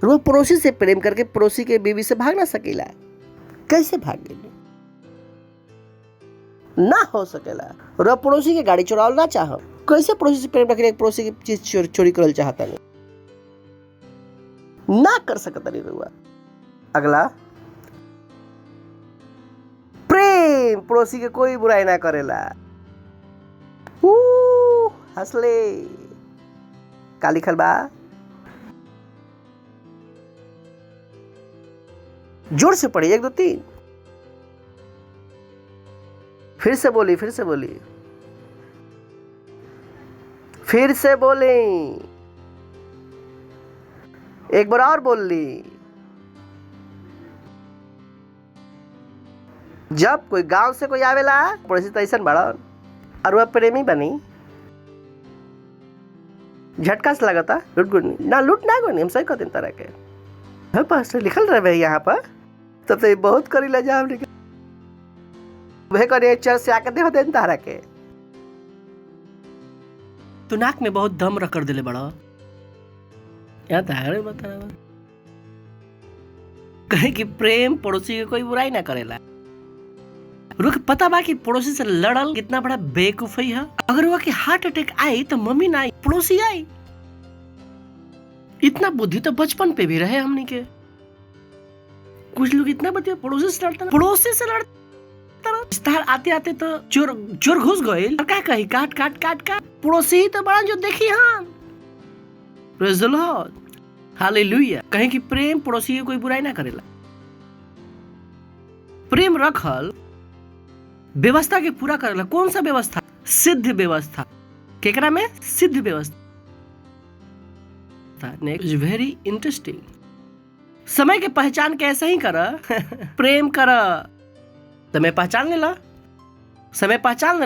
रोज पड़ोसी से प्रेम करके पड़ोसी के बीवी से भाग ना सकेला। कैसे भागेली? ना हो सकेला। रोज पड़ोसी के गाड़ी चुरावल ना चाह, कैसे पड़ोसी से प्रेम रखे पड़ोसी की चीज चोरी करल चाहता नहीं, ना कर सकता नहीं रुआ। अगला, प्रेम पड़ोसी के कोई बुराई ना करेला। हंसले का लिखल बा? जोर से पढ़ी 1 2 3। फिर से बोली एक बार और बोल ली। जब कोई गांव से कोई आवेला पड़ोसी तो ऐसा बड़न और वह प्रेमी बनी, झटका से लगता लूट ना गुनी। हम सही कहते तरह के पास लिखल रहे यहाँ पर, तब तो बहुत करी ला जा वह करे चर्च से आकर देखो देन तारा के। तू नाक में बहुत दम रख कर दिले बड़ा। क्या तारे बता कहे कि प्रेम पड़ोसी के कोई बुराई ना करेला। रुक पता बा कि पड़ोसी से लड़ल कितना बड़ा बेवकूफी है। अगर वो कि हार्ट अटैक आई तो मम्मी ना आई, पड़ोसी आई। इतना बुद्धि तो बचपन पे भी रहे हमनी के। कुछ लोग इतना बतिया पड़ोसी से लड़ता स्टार आते आते तो चोर घुस गए और क्या कही काट पड़ोसी ही तो बड़ा जो देखी हम। Praise the Lord. हालेलुया। कहे कि प्रेम पड़ोसी के कोई बुराई ना करेला। प्रेम रखल व्यवस्था के पूरा करेला। कौन सा व्यवस्था? सिद्ध व्यवस्था। केकरा में? सिद्ध व्यवस्था। Next very interesting. समय के पहचान कैसे ही कर प्रेम कर। समय पहचान लेला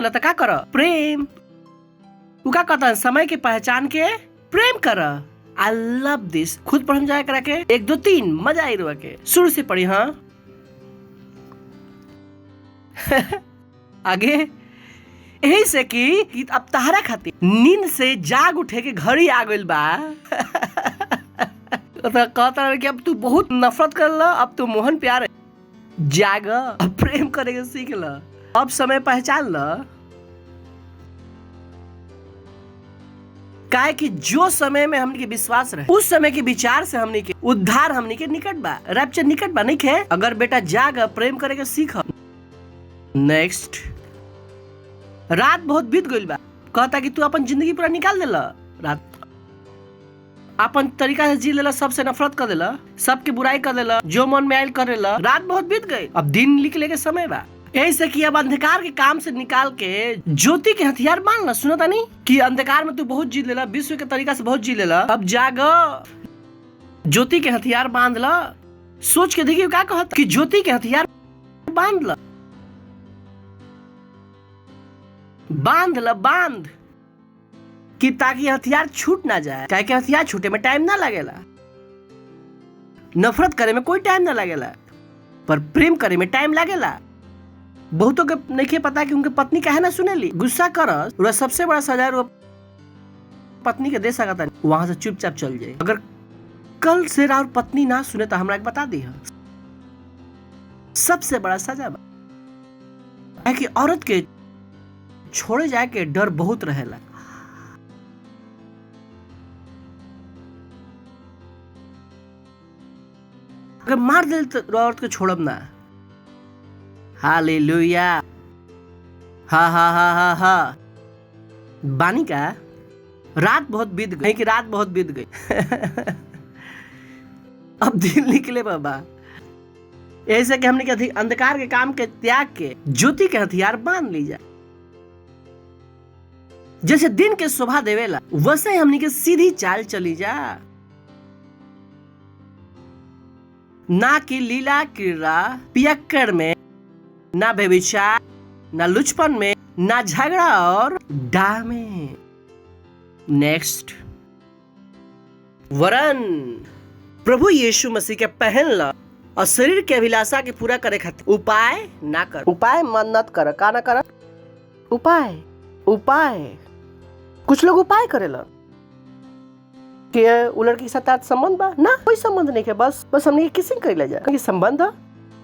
तो क्या कर? प्रेम। वो क्या कहता है? समय के पहचान के प्रेम कर। I love this. खुद पढ़ जाए करा के 1 2 3 मजा आई रुआ के। शुरू से पढ़ी। हाँ आगे यही से कि अब तहरा खातिर नींद से जाग उठे के घड़ी आ गइल बा। तो कहता है कि अब तू बहुत नफरत कर ला, अब तू मोहन प्यार जाग, अब प्रेम करेगा सीख ला, अब समय पहचान ला। काहे कि जो समय में हमने के विश्वास रहे उस समय के विचार से हमने के उद्धार हमने के निकट बा, रैप्चर निकट बा। नहीं है अगर बेटा जाग प्रेम करेगा सीख। नेक्स्ट, रात बहुत बीत गइल बा। कहता कि तू अपन जिंदगी पूरा निकाल देला रात। अपन तरीका से जी लेला, सबसे नफरत कर देला, सबके बुराई कर देला, जो मन में आयल करेला। रात बहुत बीत गई, अब दिन निकले के समय बा। यही से कि अब अंधकार के काम से निकाल के ज्योति के हथियार मान ला। सुना था नहीं कि अंधकार में तू बहुत जी लेला, विश्व के तरीका से बहुत जी लेला, अब जाग ज्योति के हथियार बांध ला। सोच के देखिए क्या कहत कि ज्योति के हथियार बांध ला, बांध ला, बांध कि ताकि हथियार छूट ना जाए। काहे कि हथियार छूटे में टाइम ना लगेला, नफरत करे में कोई टाइम ना लगेला, पर प्रेम करे में टाइम लगेला। बहुतों के नहीं पता कि उनके पत्नी काहे ना सुनेली, गुस्सा करस, वह सबसे बड़ा सजा वो पत्नी के दे सकता नहीं, वहां से चुपचाप चल जाए। अगर कल से और पत्नी ना सुने तो हमरा बता दी है, सबसे बड़ा सजा है कि औरत के छोड़े जाए के डर बहुत रहेला। अगर मार दे तो औरत को छोड़ब ना। हालेलुया, हा हा हा हा हा। बानी का रात बहुत बीत गई, कि रात बहुत बीत गई अब दिन निकले बाबा। ऐसे कि हमने के अंधकार के काम के त्याग के ज्योति के हथियार बांध ली जाए। जैसे दिन के शोभा देवेला वैसे हमने के सीधी चाल चली जा, ना कि लीला क्रीड़ा पियक्कड़ में, ना व्यभिचार, ना लुचपन में, ना झगड़ा और डाह में। नेक्स्ट, वरन प्रभु यीशु मसीह के पहन ला और शरीर के अभिलाषा के पूरा करे खातिर उपाय ना कर। उपाय मन्नत कर, का ना कर, उपाय। उपाय कुछ लोग उपाय करेला कि उ लड़की के साथ आज संबंध बा ना, कोई संबंध नहीं है, बस हमने किसिंग कर जा कि संबंध है।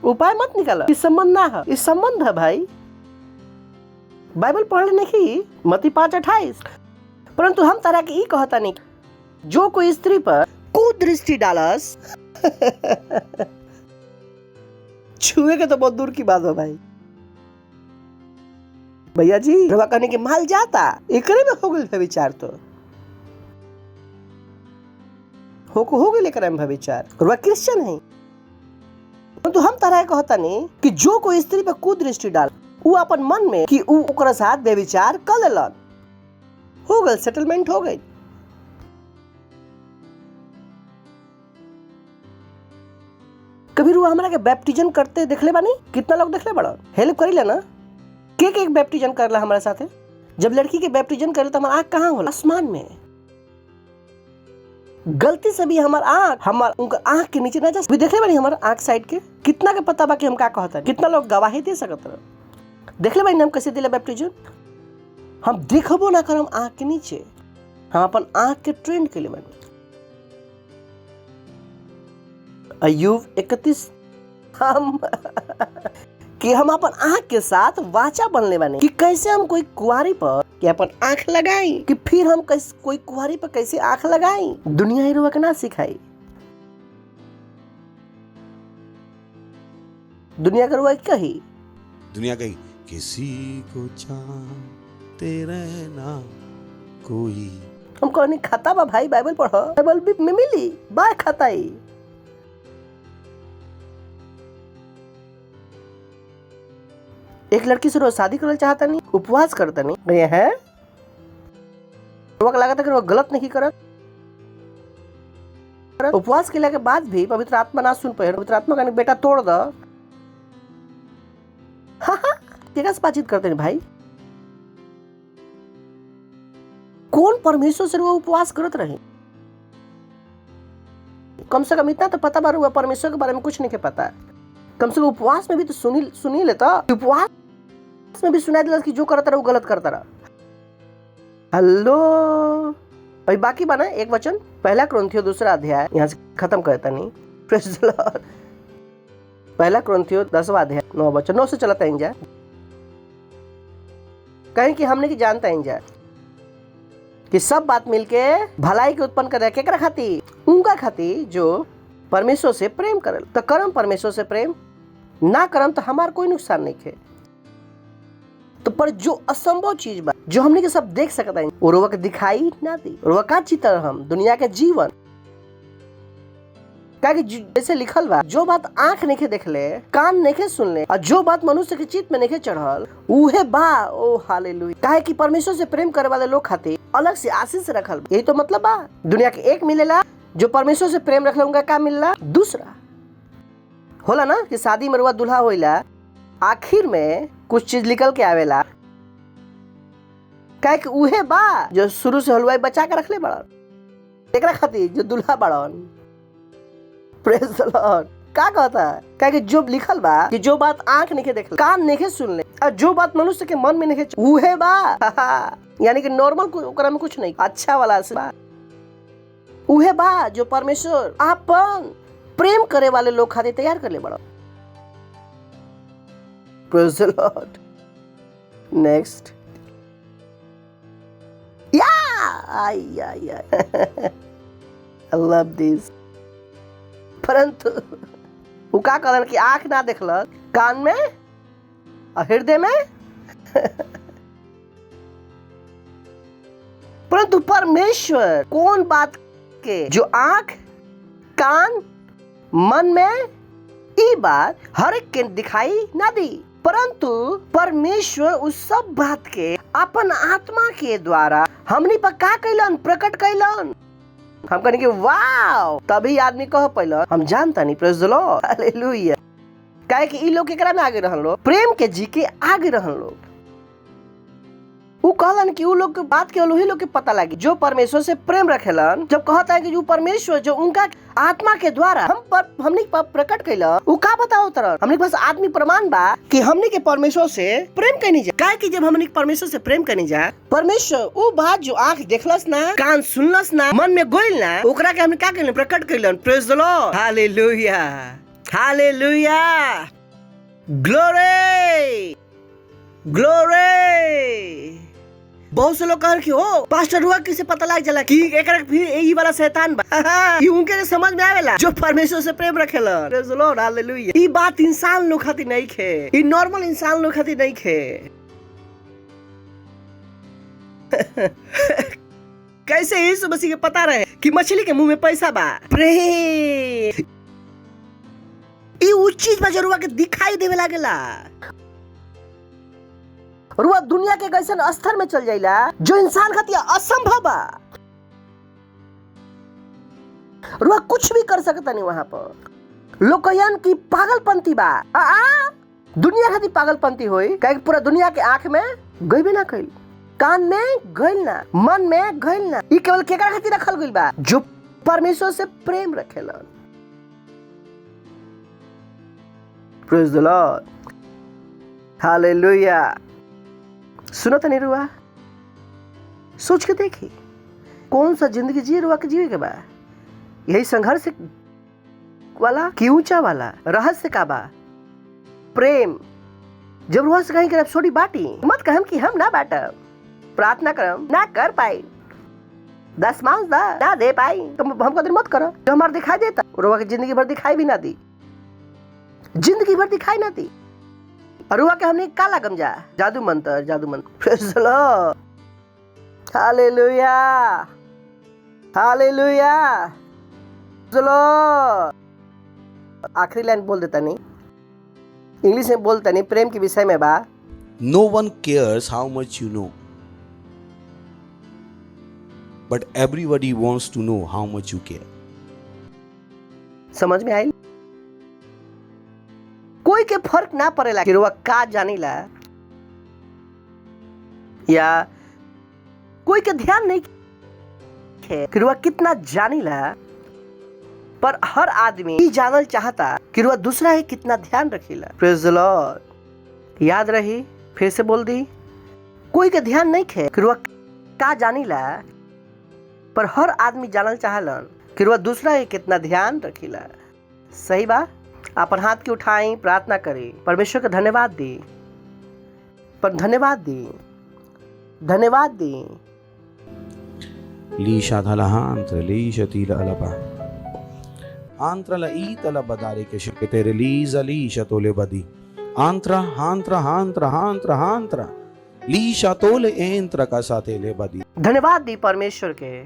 उपाय मत निकाला कि संबंध ना है, इस संबंध है भाई। बाइबल पढ़ नहीं मत्ती 5:28। परंतु हम तरह के ई कहता नहीं, जो कोई स्त्री पर कुदृष्टि डालस छुए के तो बहुत दूर की बात है भाई। भैया जी रवा कहने के माल जाता एकरे में हो गई विचार, तो हो गई लेकर विचार, रवा क्रिश्चियन है। तो हम तरह कहता नहीं कि जो कोई स्त्री पर कुदृष्टि डाल, वो अपन मन में कि उ ओकरा साथ बेविचार कर लेलन, हो गई, सेटलमेंट हो गई। कभी रुआ हमरा के बैप्टिजन करते देखले बानी, कितना लोग देखले बड़ा, हेल्प करी लेना। के एक बैप्टिजन करला हमारे साथ है। जब लड़की के बैप्टिजन करे तो हमारा आँख कहाँ होला, आसमान में। गलती से भी हमार उनका आँख के नीचे ना जा, देखले बानी हमारा आँख साइड के, कितना के पता बा कि हम का कहता, कितना लोग गवाही दे सकत रह। देखले बानी हम कैसे दिले बैप्टिजन, हम देखबो ना करम आँख के नीचे, हम अपन आँख के ट्रेंड के लिए बानी। अय्यूब 31 हम अपन आँख के साथ वाचा बनले बानी कि कैसे हम कोई कुंवारी पर कि अपन आँख लगाई, कि फिर हम कोई कुंवारी पर कैसे आँख लगाई। दुनिया ही रुआ के ना सिखाई, दुनिया का रुआ कही, दुनिया कही किसी को चाहते रहना कोई। हम कहनी खाता बा भाई, बाइबल पढ़ो, बाइबल भी में मिली बा खाता ही। एक लड़की से रोज शादी करना चाहता नहीं, उपवास करता नहीं, ये है लगा था कि वो गलत नहीं करत। उपवास के के बाद भी पवित्र आत्मा ना सुन पाए, पवित्र आत्मा का बेटा तोड़ दो। हाँ बातचीत करते नहीं भाई, कौन परमेश्वर से वो उपवास करत रहे। कम से कम इतना तो पता बार हुआ परमेश्वर के बारे में कुछ नहीं के पता। कम से कम उपवास में भी तो सुनी लेता, उपवास में भी सुना दिला कि जो करता रहा वो गलत करता रहा। हेलो भाई, बाकी बना एक वचन 1 कुरिन्थियों 2 अध्याय, यहाँ से खत्म करता नहीं। Praise the Lord. 1 कुरिन्थियों 10 अध्याय 9 वचन, 9 से चलाता है। कहीं कि हमने की जानता है कि सब बात मिलके भलाई के उत्पन्न कर केकरा खातिर, उनका खातिर जो परमेश्वर से प्रेम करल। तो करम परमेश्वर से प्रेम, ना करम तो हमार कोई नुकसान नहीं है। तो पर जो असंभव चीज बा, जो हमने के सब देख सकता है, वो रोवा के दिखाई ना दी। रोवा का चित्र हम दुनिया के जीवन कि जैसे लिखल बा, जो बात आंख नहीं देखले, कान नहीं सुनले, और जो बात मनुष्य के चित्त में नहीं चढ़ल, उहे बा। ओ हालेलुया। काहे कि परमेश्वर से प्रेम करे वाले लोग खातिर अलग से आशीष रखल बा। यही तो मतलब बा। दुनिया के एक मिलेला, जो परमेश्वर से प्रेम रखले उनका का मिलला दूसरा। होला ना कि शादी में रुआ दुल्हा होइला, आखिर में कुछ चीज निकल के आवेला, काहे कि उहे बा जो शुरू से हलवाई बचा के रखले बड़न एकरा खातिर जो दुल्हा बड़न। Praise the Lord. का कहता है? काहे कि जो लिखल बा कि जो बात आंख नहीं देखले, कान नहीं सुनले, और जो बात मनुष्य के मन में नहीं उहे बा। यानी कि नॉर्मल ओकरा में कुछ नहीं, अच्छा वाला से बा। उहे बा जो परमेश्वर आपन प्रेम करे वाले लोग खातिर तैयार कर ले बड़ा। Praise the Lord. Next. I love this। परंतु वो का कहलन कि आंख ना देखलक, कान में और हृदय में परंतु परमेश्वर कौन बात के जो आंख, कान, मन में ई बात हर एक के दिखाई ना दी, परंतु परमेश्वर उस सब बात के अपन आत्मा के द्वारा हमनी पर का कैलन, प्रकट कैलन। हम कहने के वाव, तभी आदमी कह पैलन हम जानता नहीं। Praise the Lord. हालेलुया। काहे कि ई लोग एकरा में आगे रहन लोग, प्रेम के जी के आगे रहन लोग। वो कहलन कि उ लोग के बात के वही लोग के पता लगी जो परमेश्वर से प्रेम रखेलन। जब कहता है कि जो परमेश्वर जो उनका आत्मा के द्वारा हमनी पर प्रकट कैलन, वो का बताओ तरह हमनी पास आदमी प्रमाण बा कि हमनी के परमेश्वर से प्रेम करनी जा। काहे कि जब हमनी परमेश्वर से प्रेम करनी जा, परमेश्वर वो बात जो आंख देखलस ना, कान सुनलस ना, मन में गोइल ना, ओकरा के हमनी का कैलन, प्रकट कैलन। Praise the Lord. Hallelujah. Hallelujah. Glory. Glory. बहुत से लोग कहल कि हो पास्टर हुआ किसे पता लग जाला कि एकरा फिर ई वाला शैतान बा। ई उनके समझ में आवेला जो परमेश्वर से प्रेम रखेला। Praise the Lord. हालेलुया। ई बात इंसान लोग खातिर नहीं खे, ई नॉर्मल इंसान लोग खातिर नहीं खे। कैसे यीशु मसीह के पता रहे कि मछली के मुंह में पैसा बा। प्रेम ई उ चीज बा जरूर के दिखाई देवे लागेला। रुआ दुनिया के कैसन स्तर में चल जाइला जो इंसान खातिर असंभव बा। रुआ कुछ भी कर सकता नहीं वहां पर। लोग कहन की पागलपंती बा। दुनिया खातिर पागलपंती होई, काहे पूरा दुनिया के आंख में गइबे ना कइल, कान में गइल ना, मन में गइल ना। ई केवल केकरा खातिर रखल गइल बा जो परमेश्वर से प्रेम रखेलन। Praise the Lord. हालेलुया। सुनो तो नहीं रुआ, सोच के देखी कौन सा जिंदगी जी रुआ के जीवे के बा। यही संघर्ष वाला कि ऊंचा वाला रहस्य का बा प्रेम। जब रुआ से कहीं कर छोटी बाटी मत कहम कि हम ना बाटब, प्रार्थना करम ना कर पाई, 10 मांस ना दे पाई तो हमको दिन मत करो। जो हमारे दिखाई देता रुआ की जिंदगी भर दिखाई भी ना दी, जिंदगी भर दिखाई ना दी। और हुआ कि हमने काला गमजा जादू मंत्र, जादू मंत्र। Praise the Lord. Hallelujah. Hallelujah. चलो आखिरी लाइन बोल देता नहीं, इंग्लिश में बोलता नहीं, प्रेम के विषय में बा। No one cares how much you know, but everybody wants to know how much you care. समझ में आई? कोई के फर्क ना पड़ेला कि रुआ का जानीला, या कोई के ध्यान नहीं कि रुआ कितना जानीला, पर हर आदमी ये जानल चाहता कि रुआ दूसरा है कितना ध्यान रखीला। Praise the Lord. याद रही, फिर से बोल दी, कोई के ध्यान नहीं खे कि रुआ का जानीला, पर हर आदमी जानल चाहलन कि रुआ दूसरा है कितना ध्यान रखीला। सही बा? अपन हाथ की उठाई, प्रार्थना करी, परमेश्वर का धन्यवाद दी, पर धन्यवाद दी, धन्यवाद दी। Lisha dalahantra, lisha tila alaba. Antra la ita la badare ke shikete release lisha tole badi. Antra, hantra, hantra, hantra, hantra. Lisha tole entra का साथे ले बदी। धन्यवाद दी परमेश्वर के,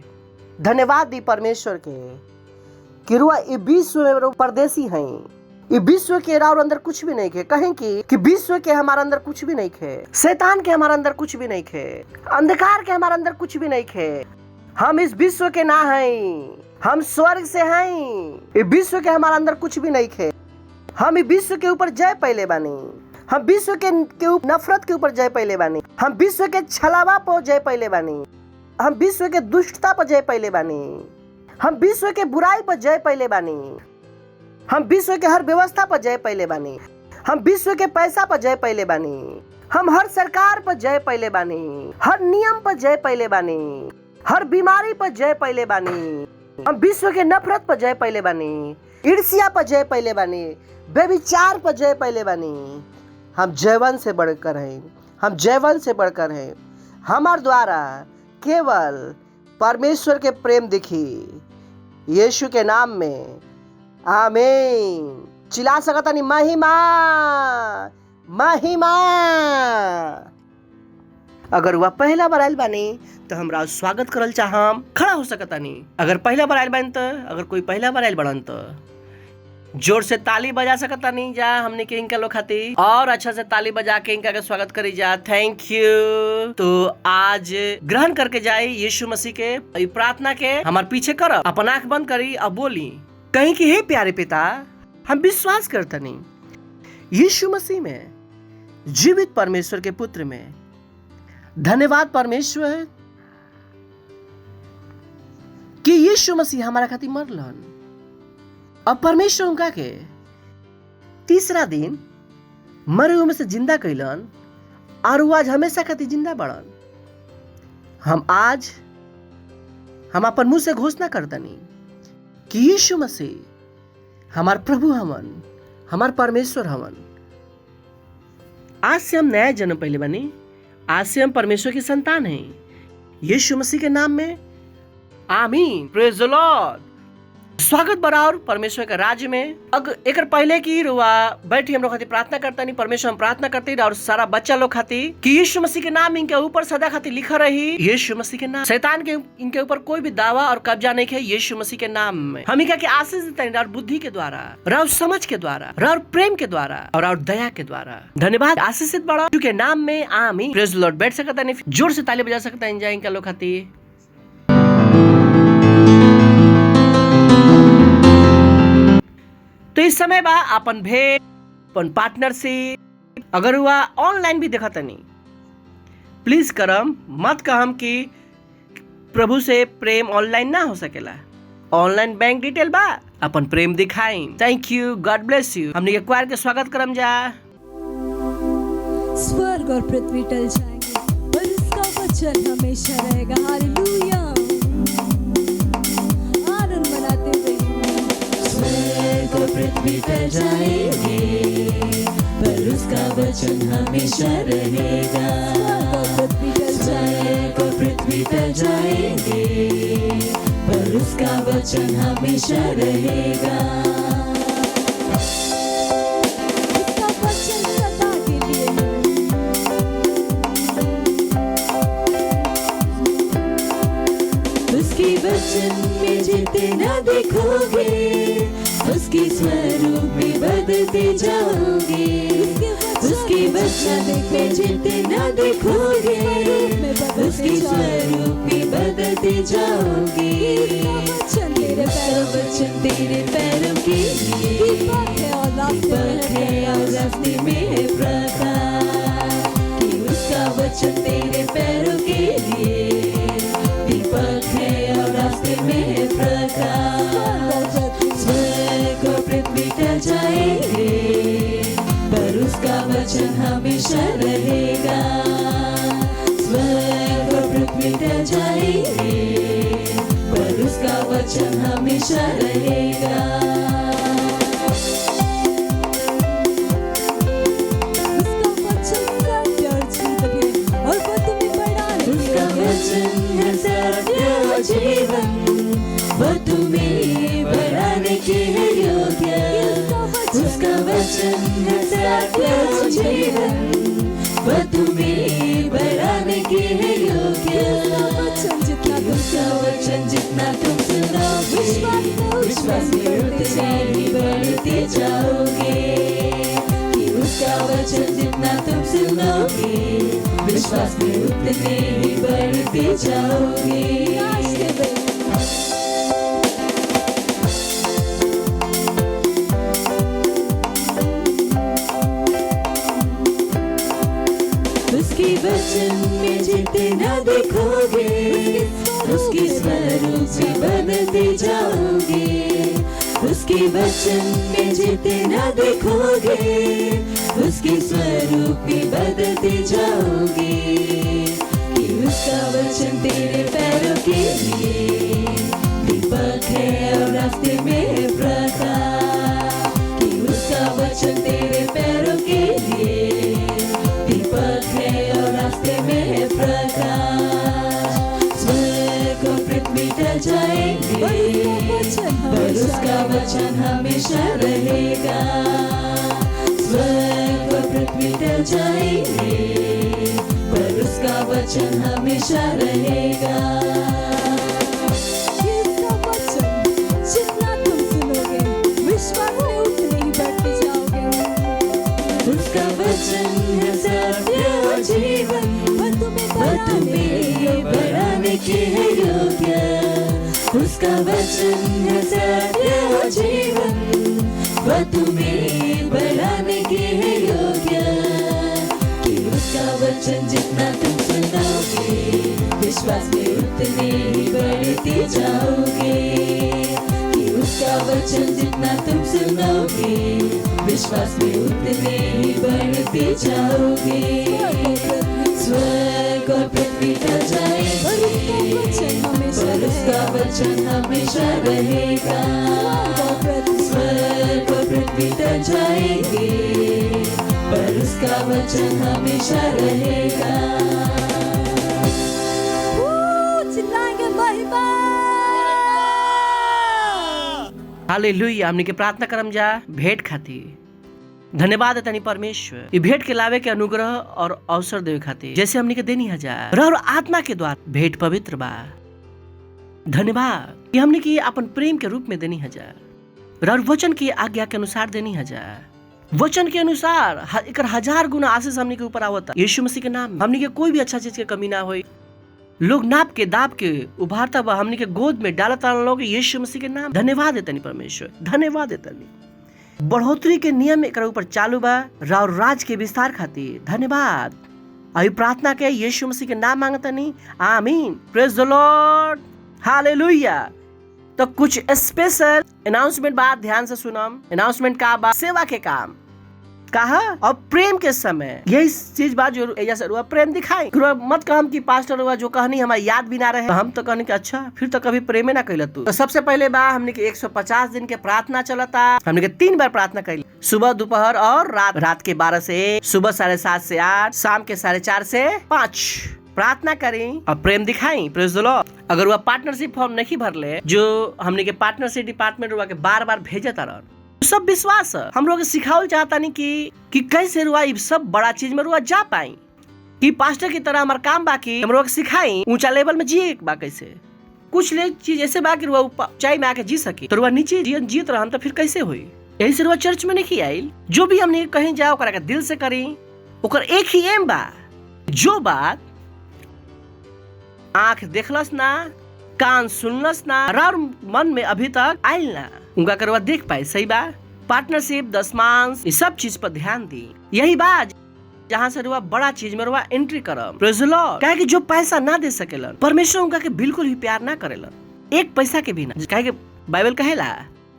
धन्यवाद दी परमेश्वर के कि रुआ ये विश्व में रुआ परदेसी हैं। ये विश्व के और अंदर कुछ भी नहीं खे। कहें कि विश्व के हमारे अंदर कुछ भी नहीं खे, शैतान के हमारे अंदर कुछ भी नहीं खे, अंधकार के हमारे अंदर कुछ भी नहीं खे। हम इस विश्व के ना हैं, हम स्वर्ग से हैं। ये विश्व के हमारे अंदर कुछ भी नहीं खे। हम इस विश्व के ऊपर जय पहले बानी। हम विश्व के नफरत के ऊपर जय पहले बानी। हम विश्व के छलावा पर जय पहले बानी। हम विश्व के दुष्टता पर जय पहले बानी। हम विश्व के बुराई पर जय पहले बानी। हम विश्व के हर व्यवस्था पर जय पहले बानी। हम विश्व के पैसा पर जय पहले बानी। हम हर सरकार पर जय पहले बानी। हर नियम पर जय पहले बानी। हर बीमारी पर जय पहले बानी। हम विश्व के नफरत पर जय पहले बानी। ईर्ष्या पर जय पहले बानी। व्यभिचार पर जय पहले बानी। हम जयवन से बढ़कर हैं। हम जयवन से बढ़कर हैं। हमारे द्वारा केवल परमेश्वर के प्रेम दिखी, यीशु के नाम में आमीन। चिल्ला सकता नहीं महिमा महिमा। अगर वह पहला बार आयल बानी तो हमरा स्वागत करल चाहम। खड़ा हो सकता नहीं। अगर पहला बार आयल बानी तो, अगर कोई पहला बार आयल बड़न तो जोर से ताली बजा सकता नहीं जा हमने के इनका लोग खाती, और अच्छा से ताली बजा के इनका के स्वागत करी जा। Thank you. तो आज ग्रहण करके जाए यीशु मसीह के प्रार्थना के हमारे पीछे कर, अपन आंख बंद करी और बोली कहीं कि हे प्यारे पिता, हम विश्वास करते नहीं यीशु मसीह में, जीवित परमेश्वर के पुत्र में। धन्यवाद परमेश्वर कि यीशु मसीह हमारा खातिर मरलन। अब परमेश्वर उनका के तीसरा दिन मरे हुए में से जिंदा कैलन, और वो आज हमेशा खातिर जिंदा बढ़न। हम अपन मुंह से घोषणा करतनी कि यीशु मसीह हमार प्रभु हमन, हमार परमेश्वर हमन। आज से हम नया जन्म पहले बनी। आज से हम परमेश्वर की संतान हैं, यीशु मसीह के नाम में आमीन। Praise the Lord. स्वागत बराबर परमेश्वर के राज्य में। अगर एक पहले की रुआ बैठी हम लोग खातिर प्रार्थना करता नहीं, परमेश्वर हम प्रार्थना करते और सारा बच्चा लोग खातिर कि यीशु मसीह के नाम इनके ऊपर सदा खातिर लिखा रही। यीशु मसीह के नाम, शैतान के इनके ऊपर कोई भी दावा और कब्जा नहीं है। यीशु मसीह के नाम में हम इनका के आशीष देते हैं, और बुद्धि के द्वारा, और समझ के द्वारा, और प्रेम के द्वारा, और दया के द्वारा। धन्यवाद। आशीषित बड़ा के नाम में आमीन। Praise the Lord. बैठ सकता नहीं, जोर से ताली बजा सकता है इनका लोग खातिर। तो इस समय बा अपन भेंट, अपन पार्टनरशिप अगर हुआ ऑनलाइन भी देखा तनी, प्लीज करम मत कहम कि प्रभु से प्रेम ऑनलाइन ना हो सकेला। ऑनलाइन बैंक डिटेल बा, अपन प्रेम दिखाई। Thank you, God bless you. हमने एक बार के स्वागत करम जा। स्वर्ग और पृथ्वी टल जाएंगे पर इसका वचन हमेशा रहेगा। हालेलुया। आनंद मनाते हुए स्वर्ग और पृथ्वी टल जाएंगे पर उसका वचन हमेशा रहेगा। स्वर्ग और पृथ्वी टल जाएंगे पर उसका वचन हमेशा रहेगा। उसका वचन सदा के लिए। उसके वचन में जितना देखोगे उसके स्वरूप में बदलते जाओगे। उसके वचन में जितना देखोगे उसके स्वरूप में बदलते जाओगे। उसका वचन तेरे पैरों के लिए दीपक है और रास्ते में है प्रकाश। कि उसका वचन तेरे पैरों के लिए दीपक है और रास्ते में है प्रकाश। स्वर्ग और पृथ्वी टल जाएंगे पर उसका वचन हमेशा रहेगा। स्वर्ग और पृथ्वी टल जाएंगे पर उसका वचन हमेशा रहेगा। उसका वचन है सत्य और जीवन, वो तुम्हें बढ़ाने के है योग्य। उसका वचन है सत्य और जीवन, वो तुम्हें बढ़ाने के है योग्य। उसका वचन जितना तुम सुनो, विश्वास विश्वास में उतने ही बढ़ते जाओगे कि उसका वचन जितना तुम सुनोगे विश्वास में उतने ही बढ़ते जाओगे। उसके वचन में जितना देखोगे उसके स्वरूप में बदलते जाओगे। उसके वचन में जितना देखोगे उसके स्वरूप में बदलते जाओगे कि उसका वचन तेरे पैरों के लिए दीपक है और रास्ते में प्रकाश। कि उसका वचन तेरे पैरों के लिए दीपक है और रास्ते में प्रकाश। स्वर्ग और पृथ्वी टल जाएंगे पर उसका वचन हमेशा रहेगा। स्वर्ग और पृथ्वी टल जाएंगे पर उसका वचन हमेशा रहेगा। जितना तुम सुनोगे विश्वास में उतने ही बढ़ते जाओगे। उसका वचन है सत्य और जीवन वह तुम्हें बढ़ाने के है योग्य। उसका वचन है सत्य और जीवन वह तुम्हें बढ़ाने के है योग्य। कि उसका वचन जितना तुम सुनोगे विश्वास में उतने ही बढ़ते जाओगे। कि उसका वचन जितना तुम सुनोगे विश्वास में उतने ही बढ़ते जाओगे। स्वर्ग और पृथ्वी टल जाएंगे पर उसका वचन हमेशा रहेगा। स्वर्ग और पृथ्वी टल जाएंगे पर उसका वचन हमेशा रहेगा। चिल्लाएंगे महिमा। हालेलुया। हमने के प्रार्थना करम जा भेंट खातिर धन्यवाद है तनी परमेश्वर ये भेंट के लावे के अनुग्रह और अवसर देवे खातिर जैसे हमने के देनी हजार और आत्मा के द्वारा भेंट पवित्र बा। धन्यवाद कि हमने की अपन प्रेम के रूप में देनी हजार और वचन की आज्ञा के अनुसार देनी हजार। वचन के अनुसार एक 1000 गुना आशीष हमने के ऊपर आवता। यीशु मसीह के नाम में हमने के कोई भी अच्छा चीज के कमी ना होई। लोग नाप के दाप के उभारता हुआ हमने के गोद में डालता लोग यीशु मसीह के नाम। धन्यवाद है तनी परमेश्वर धन्यवाद है तनी बढ़ोतरी के नियम एक ऊपर चालू बा और राज के विस्तार खातिर धन्यवाद। अभी प्रार्थना के यीशु मसीह के नाम मांगता नहीं आमीन। Praise the Lord hallelujah. तो कुछ स्पेशल अनाउंसमेंट बात ध्यान से सुनम। अनाउंसमेंट का बात सेवा के काम कहा और प्रेम के समय यही चीज बात जो ऐसा हुआ प्रेम दिखाई मत कहम कि पास्टर हुआ जो कहनी हमारी याद भी ना रहे तो हम तो कहनी कि अच्छा फिर तो कभी प्रेमे ना कैल तू। तो सबसे पहले बा हमने के 150 दिन के प्रार्थना चलता। हमने के 3 बार प्रार्थना कैली सुबह दोपहर और रात के 12 से 1 सुबह 7:30 से 8 शाम के 4:30 से 5 प्रार्थना करी और प्रेम दिखाई। Praise the Lord. अगर वह पार्टनरशिप फॉर्म नहीं भरले जो हमने के पार्टनरशिप डिपार्टमेंट हुआ के बार भेजता रह सब विश्वास हम लोग सिखावल चाहता नहीं कि कैसे रुआ सब बड़ा चीज में रुआ जा पाई कि पास्टर की तरह हमारा काम बाकी हम लोग सिखाई ऊंचा लेवल में जिए बा कैसे कुछ ले चीज ऐसे बाकी रुआ ऊंचाई में आके जी सकी तो रुआ नीचे जीत रहा तो फिर कैसे हुई। यही से रुआ चर्च में नहीं आई जो भी हमने कहीं जाओ करा दिल से करी ओकर एक ही एम बा जो बात आंख देखलस ना कान सुनलस ना और मन में अभी तक आयल ना उनका करवा देख पाए। सही बात पार्टनरशिप दशमांश ये सब चीज पर ध्यान दी। यही बात जहाँ से रुआ बड़ा चीज में रुआ एंट्री करम। Praise the Lord. काहे कि जो पैसा ना दे सकेलन परमेश्वर उनका के बिल्कुल भी प्यार ना करेलन एक पैसा के भी ना। काहे कि बाइबल कहेला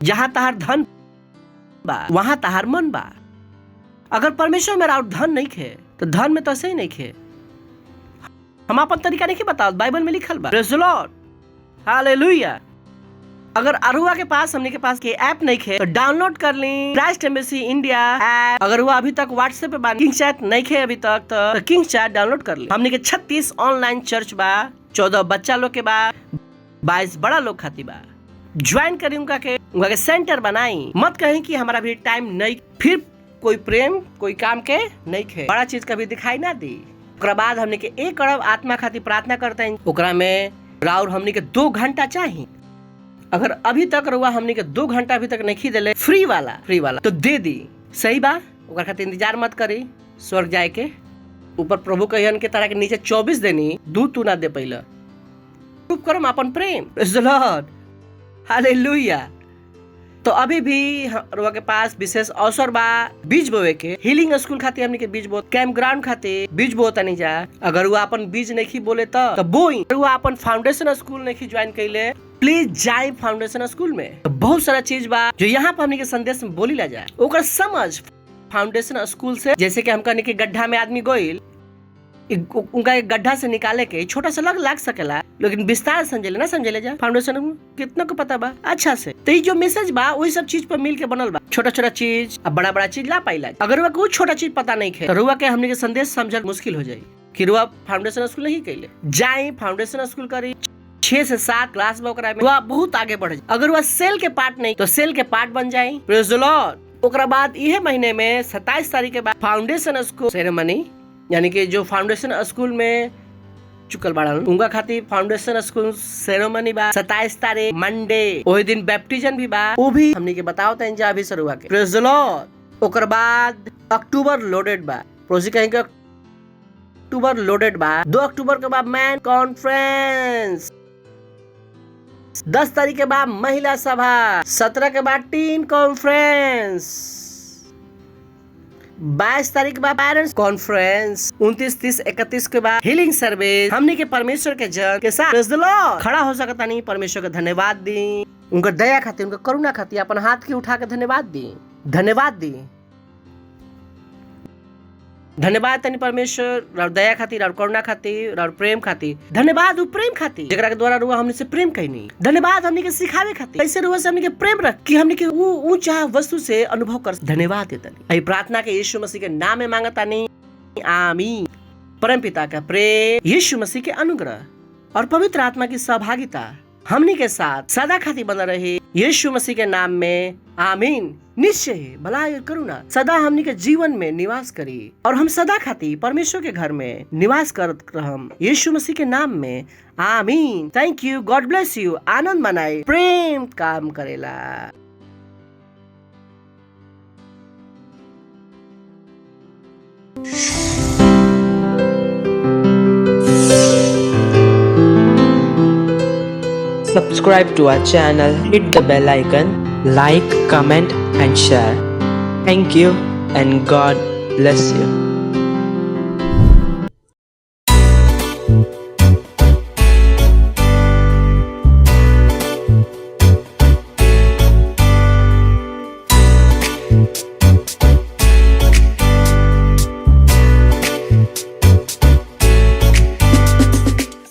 जहाँ तहार धन बा वहाँ तहार मन बा। अगर परमेश्वर मेरा और धन नहीं खे तो धन में तो सही नहीं खे। हम अपन तरीका नहीं बताओ बाइबल में लिखल बा। Praise the Lord hallelujah. अगर अरुआ के पास हमने के पास के ऐप नहीं खे तो डाउनलोड कर ली क्राइस्ट एम्बेसी इंडिया ऐप। अगर वो अभी तक व्हाट्सएप पे बा किंग चैट नहीं खे अभी तक तो किंग चैट डाउनलोड कर ली। हमने के 36 ऑनलाइन चर्च बा 14 बच्चा लोग के बा 22 बड़ा लोग खाती बा ज्वाइन करी उनका के सेंटर बनाई। मत कहीं कि हमारा भी टाइम नहीं फिर कोई प्रेम कोई काम के नहीं खे बड़ा चीज कभी दिखाई ना दी। ओकरा बाद हमने के 1 अरब आत्मा खातिर प्रार्थना करते हैं ओकरा में राउर हमने के 2 घंटा चाहिए अगर अभी तक रुआ हमनी के 2 घंटा अभी तक नहीं दिले फ्री वाला तो दे दी। सही बा, ओकर खातिर इंतजार मत करी स्वर्ग जाए के। ऊपर प्रभु कहन के तरह के नीचे 24 देनी, दूध तू ना दे पहले। प्रूफ करम अपन प्रेम। Praise the Lord, hallelujah. तो अभी भी रुआ के पास विशेष अवसर बा बीज बोए के। हीलिंग स्कूल खातिर हमनी के बीज बोत, कैंप ग्राउंड खातिर बीज बोत नहीं जा। अगर वो अपन बीज नहीं बोले तो बोई। वो अपन फाउंडेशन स्कूल नहीं ज्वाइन कैले, प्लीज जाए फाउंडेशन स्कूल में। तो बहुत सारा चीज बा जो यहाँ पर हमनी के संदेश में बोली ला जाए, ओकर समझ फाउंडेशन स्कूल से। जैसे कि हम कहने के गड्ढा में आदमी गोइल, उनका एक गड्ढा से निकाले के छोटा सा लग सकेला, लेकिन विस्तार समझेले ना समझेले जा फाउंडेशन में कितना को पता बा अच्छा से। तो जो मैसेज बा वही सब चीज पर मिल के बनल बा। छोटा छोटा चीज अब बड़ा बड़ा चीज ला पाइला। अगर रुआ कुछ छोटा चीज पता नहीं है तो रुआ के हमने के संदेश समझल मुश्किल हो जाये कि रुआ फाउंडेशन स्कूल नहीं कैले। जाए फाउंडेशन स्कूल करी, 6 से 7 क्लास में रुआ बहुत आगे बढ़ जाए। अगर रुआ सेल के पार्ट नहीं तो सेल के पार्ट बन जाये। Praise the Lord. ओकरा बाद यह महीने में 27 तारीख के बाद फाउंडेशन स्कूल सेरेमनी, यानी कि जो फाउंडेशन स्कूल में चुकल बाड़ा उनका खातिर फाउंडेशन स्कूल सेरेमनी बा 27 तारीख मंडे। वही दिन बैप्टिज्म भी बा, वो भी हमनी के बताओ तन जा अभी शुरू के। Praise the Lord. ओकर बाद अक्टूबर लोडेड बा, प्रोसी कहेंगे अक्टूबर लोडेड बा। 2 अक्टूबर के बाद मैन कॉन्फ्रेंस, 10 तारीख के बाद महिला सभा, 17 के बाद टीन कॉन्फ्रेंस, 22 तारीख के बाद पेरेंट्स कॉन्फ्रेंस, 29, 30, 31 के बाद हीलिंग सर्विस। हमने के परमेश्वर के जन के साथ प्रेज द लॉर्ड खड़ा हो सकता नहीं। परमेश्वर का धन्यवाद दी, उनका दया खातिर, उनका करुणा खातिर अपन हाथ की उठा के धन्यवाद दी, धन्यवाद दी, धन्यवाद तनी परमेश्वर और दया खातिर और करुणा खातिर और प्रेम खातिर। धन्यवाद वो प्रेम खातिर जेकरा के द्वारा रुआ हमने से प्रेम कहनी। धन्यवाद हमने के सिखावे खातिर, ऐसे रुआ से हमने के प्रेम रख कि हमने के वो ऊंचा वस्तु से अनुभव कर। धन्यवाद देतनी। आई प्रार्थना के यीशु मसीह के नाम में मांगता नहीं, आमीन। परम पिता का प्रेम, यीशु मसीह के अनुग्रह और पवित्र आत्मा की सहभागिता हमनी के साथ सदा खातिर बना रहे, यीशु मसीह के नाम में, आमीन। निश्चय ही भलाई और करुणा सदा हमनी के जीवन में निवास करी और हम सदा खातिर परमेश्वर के घर में निवास करत रहम, यीशु मसीह के नाम में, आमीन। Thank you, God bless you. आनंद मनाए, प्रेम काम करेला। Subscribe to our channel, hit the bell icon, like, comment and share. Thank you and God bless you.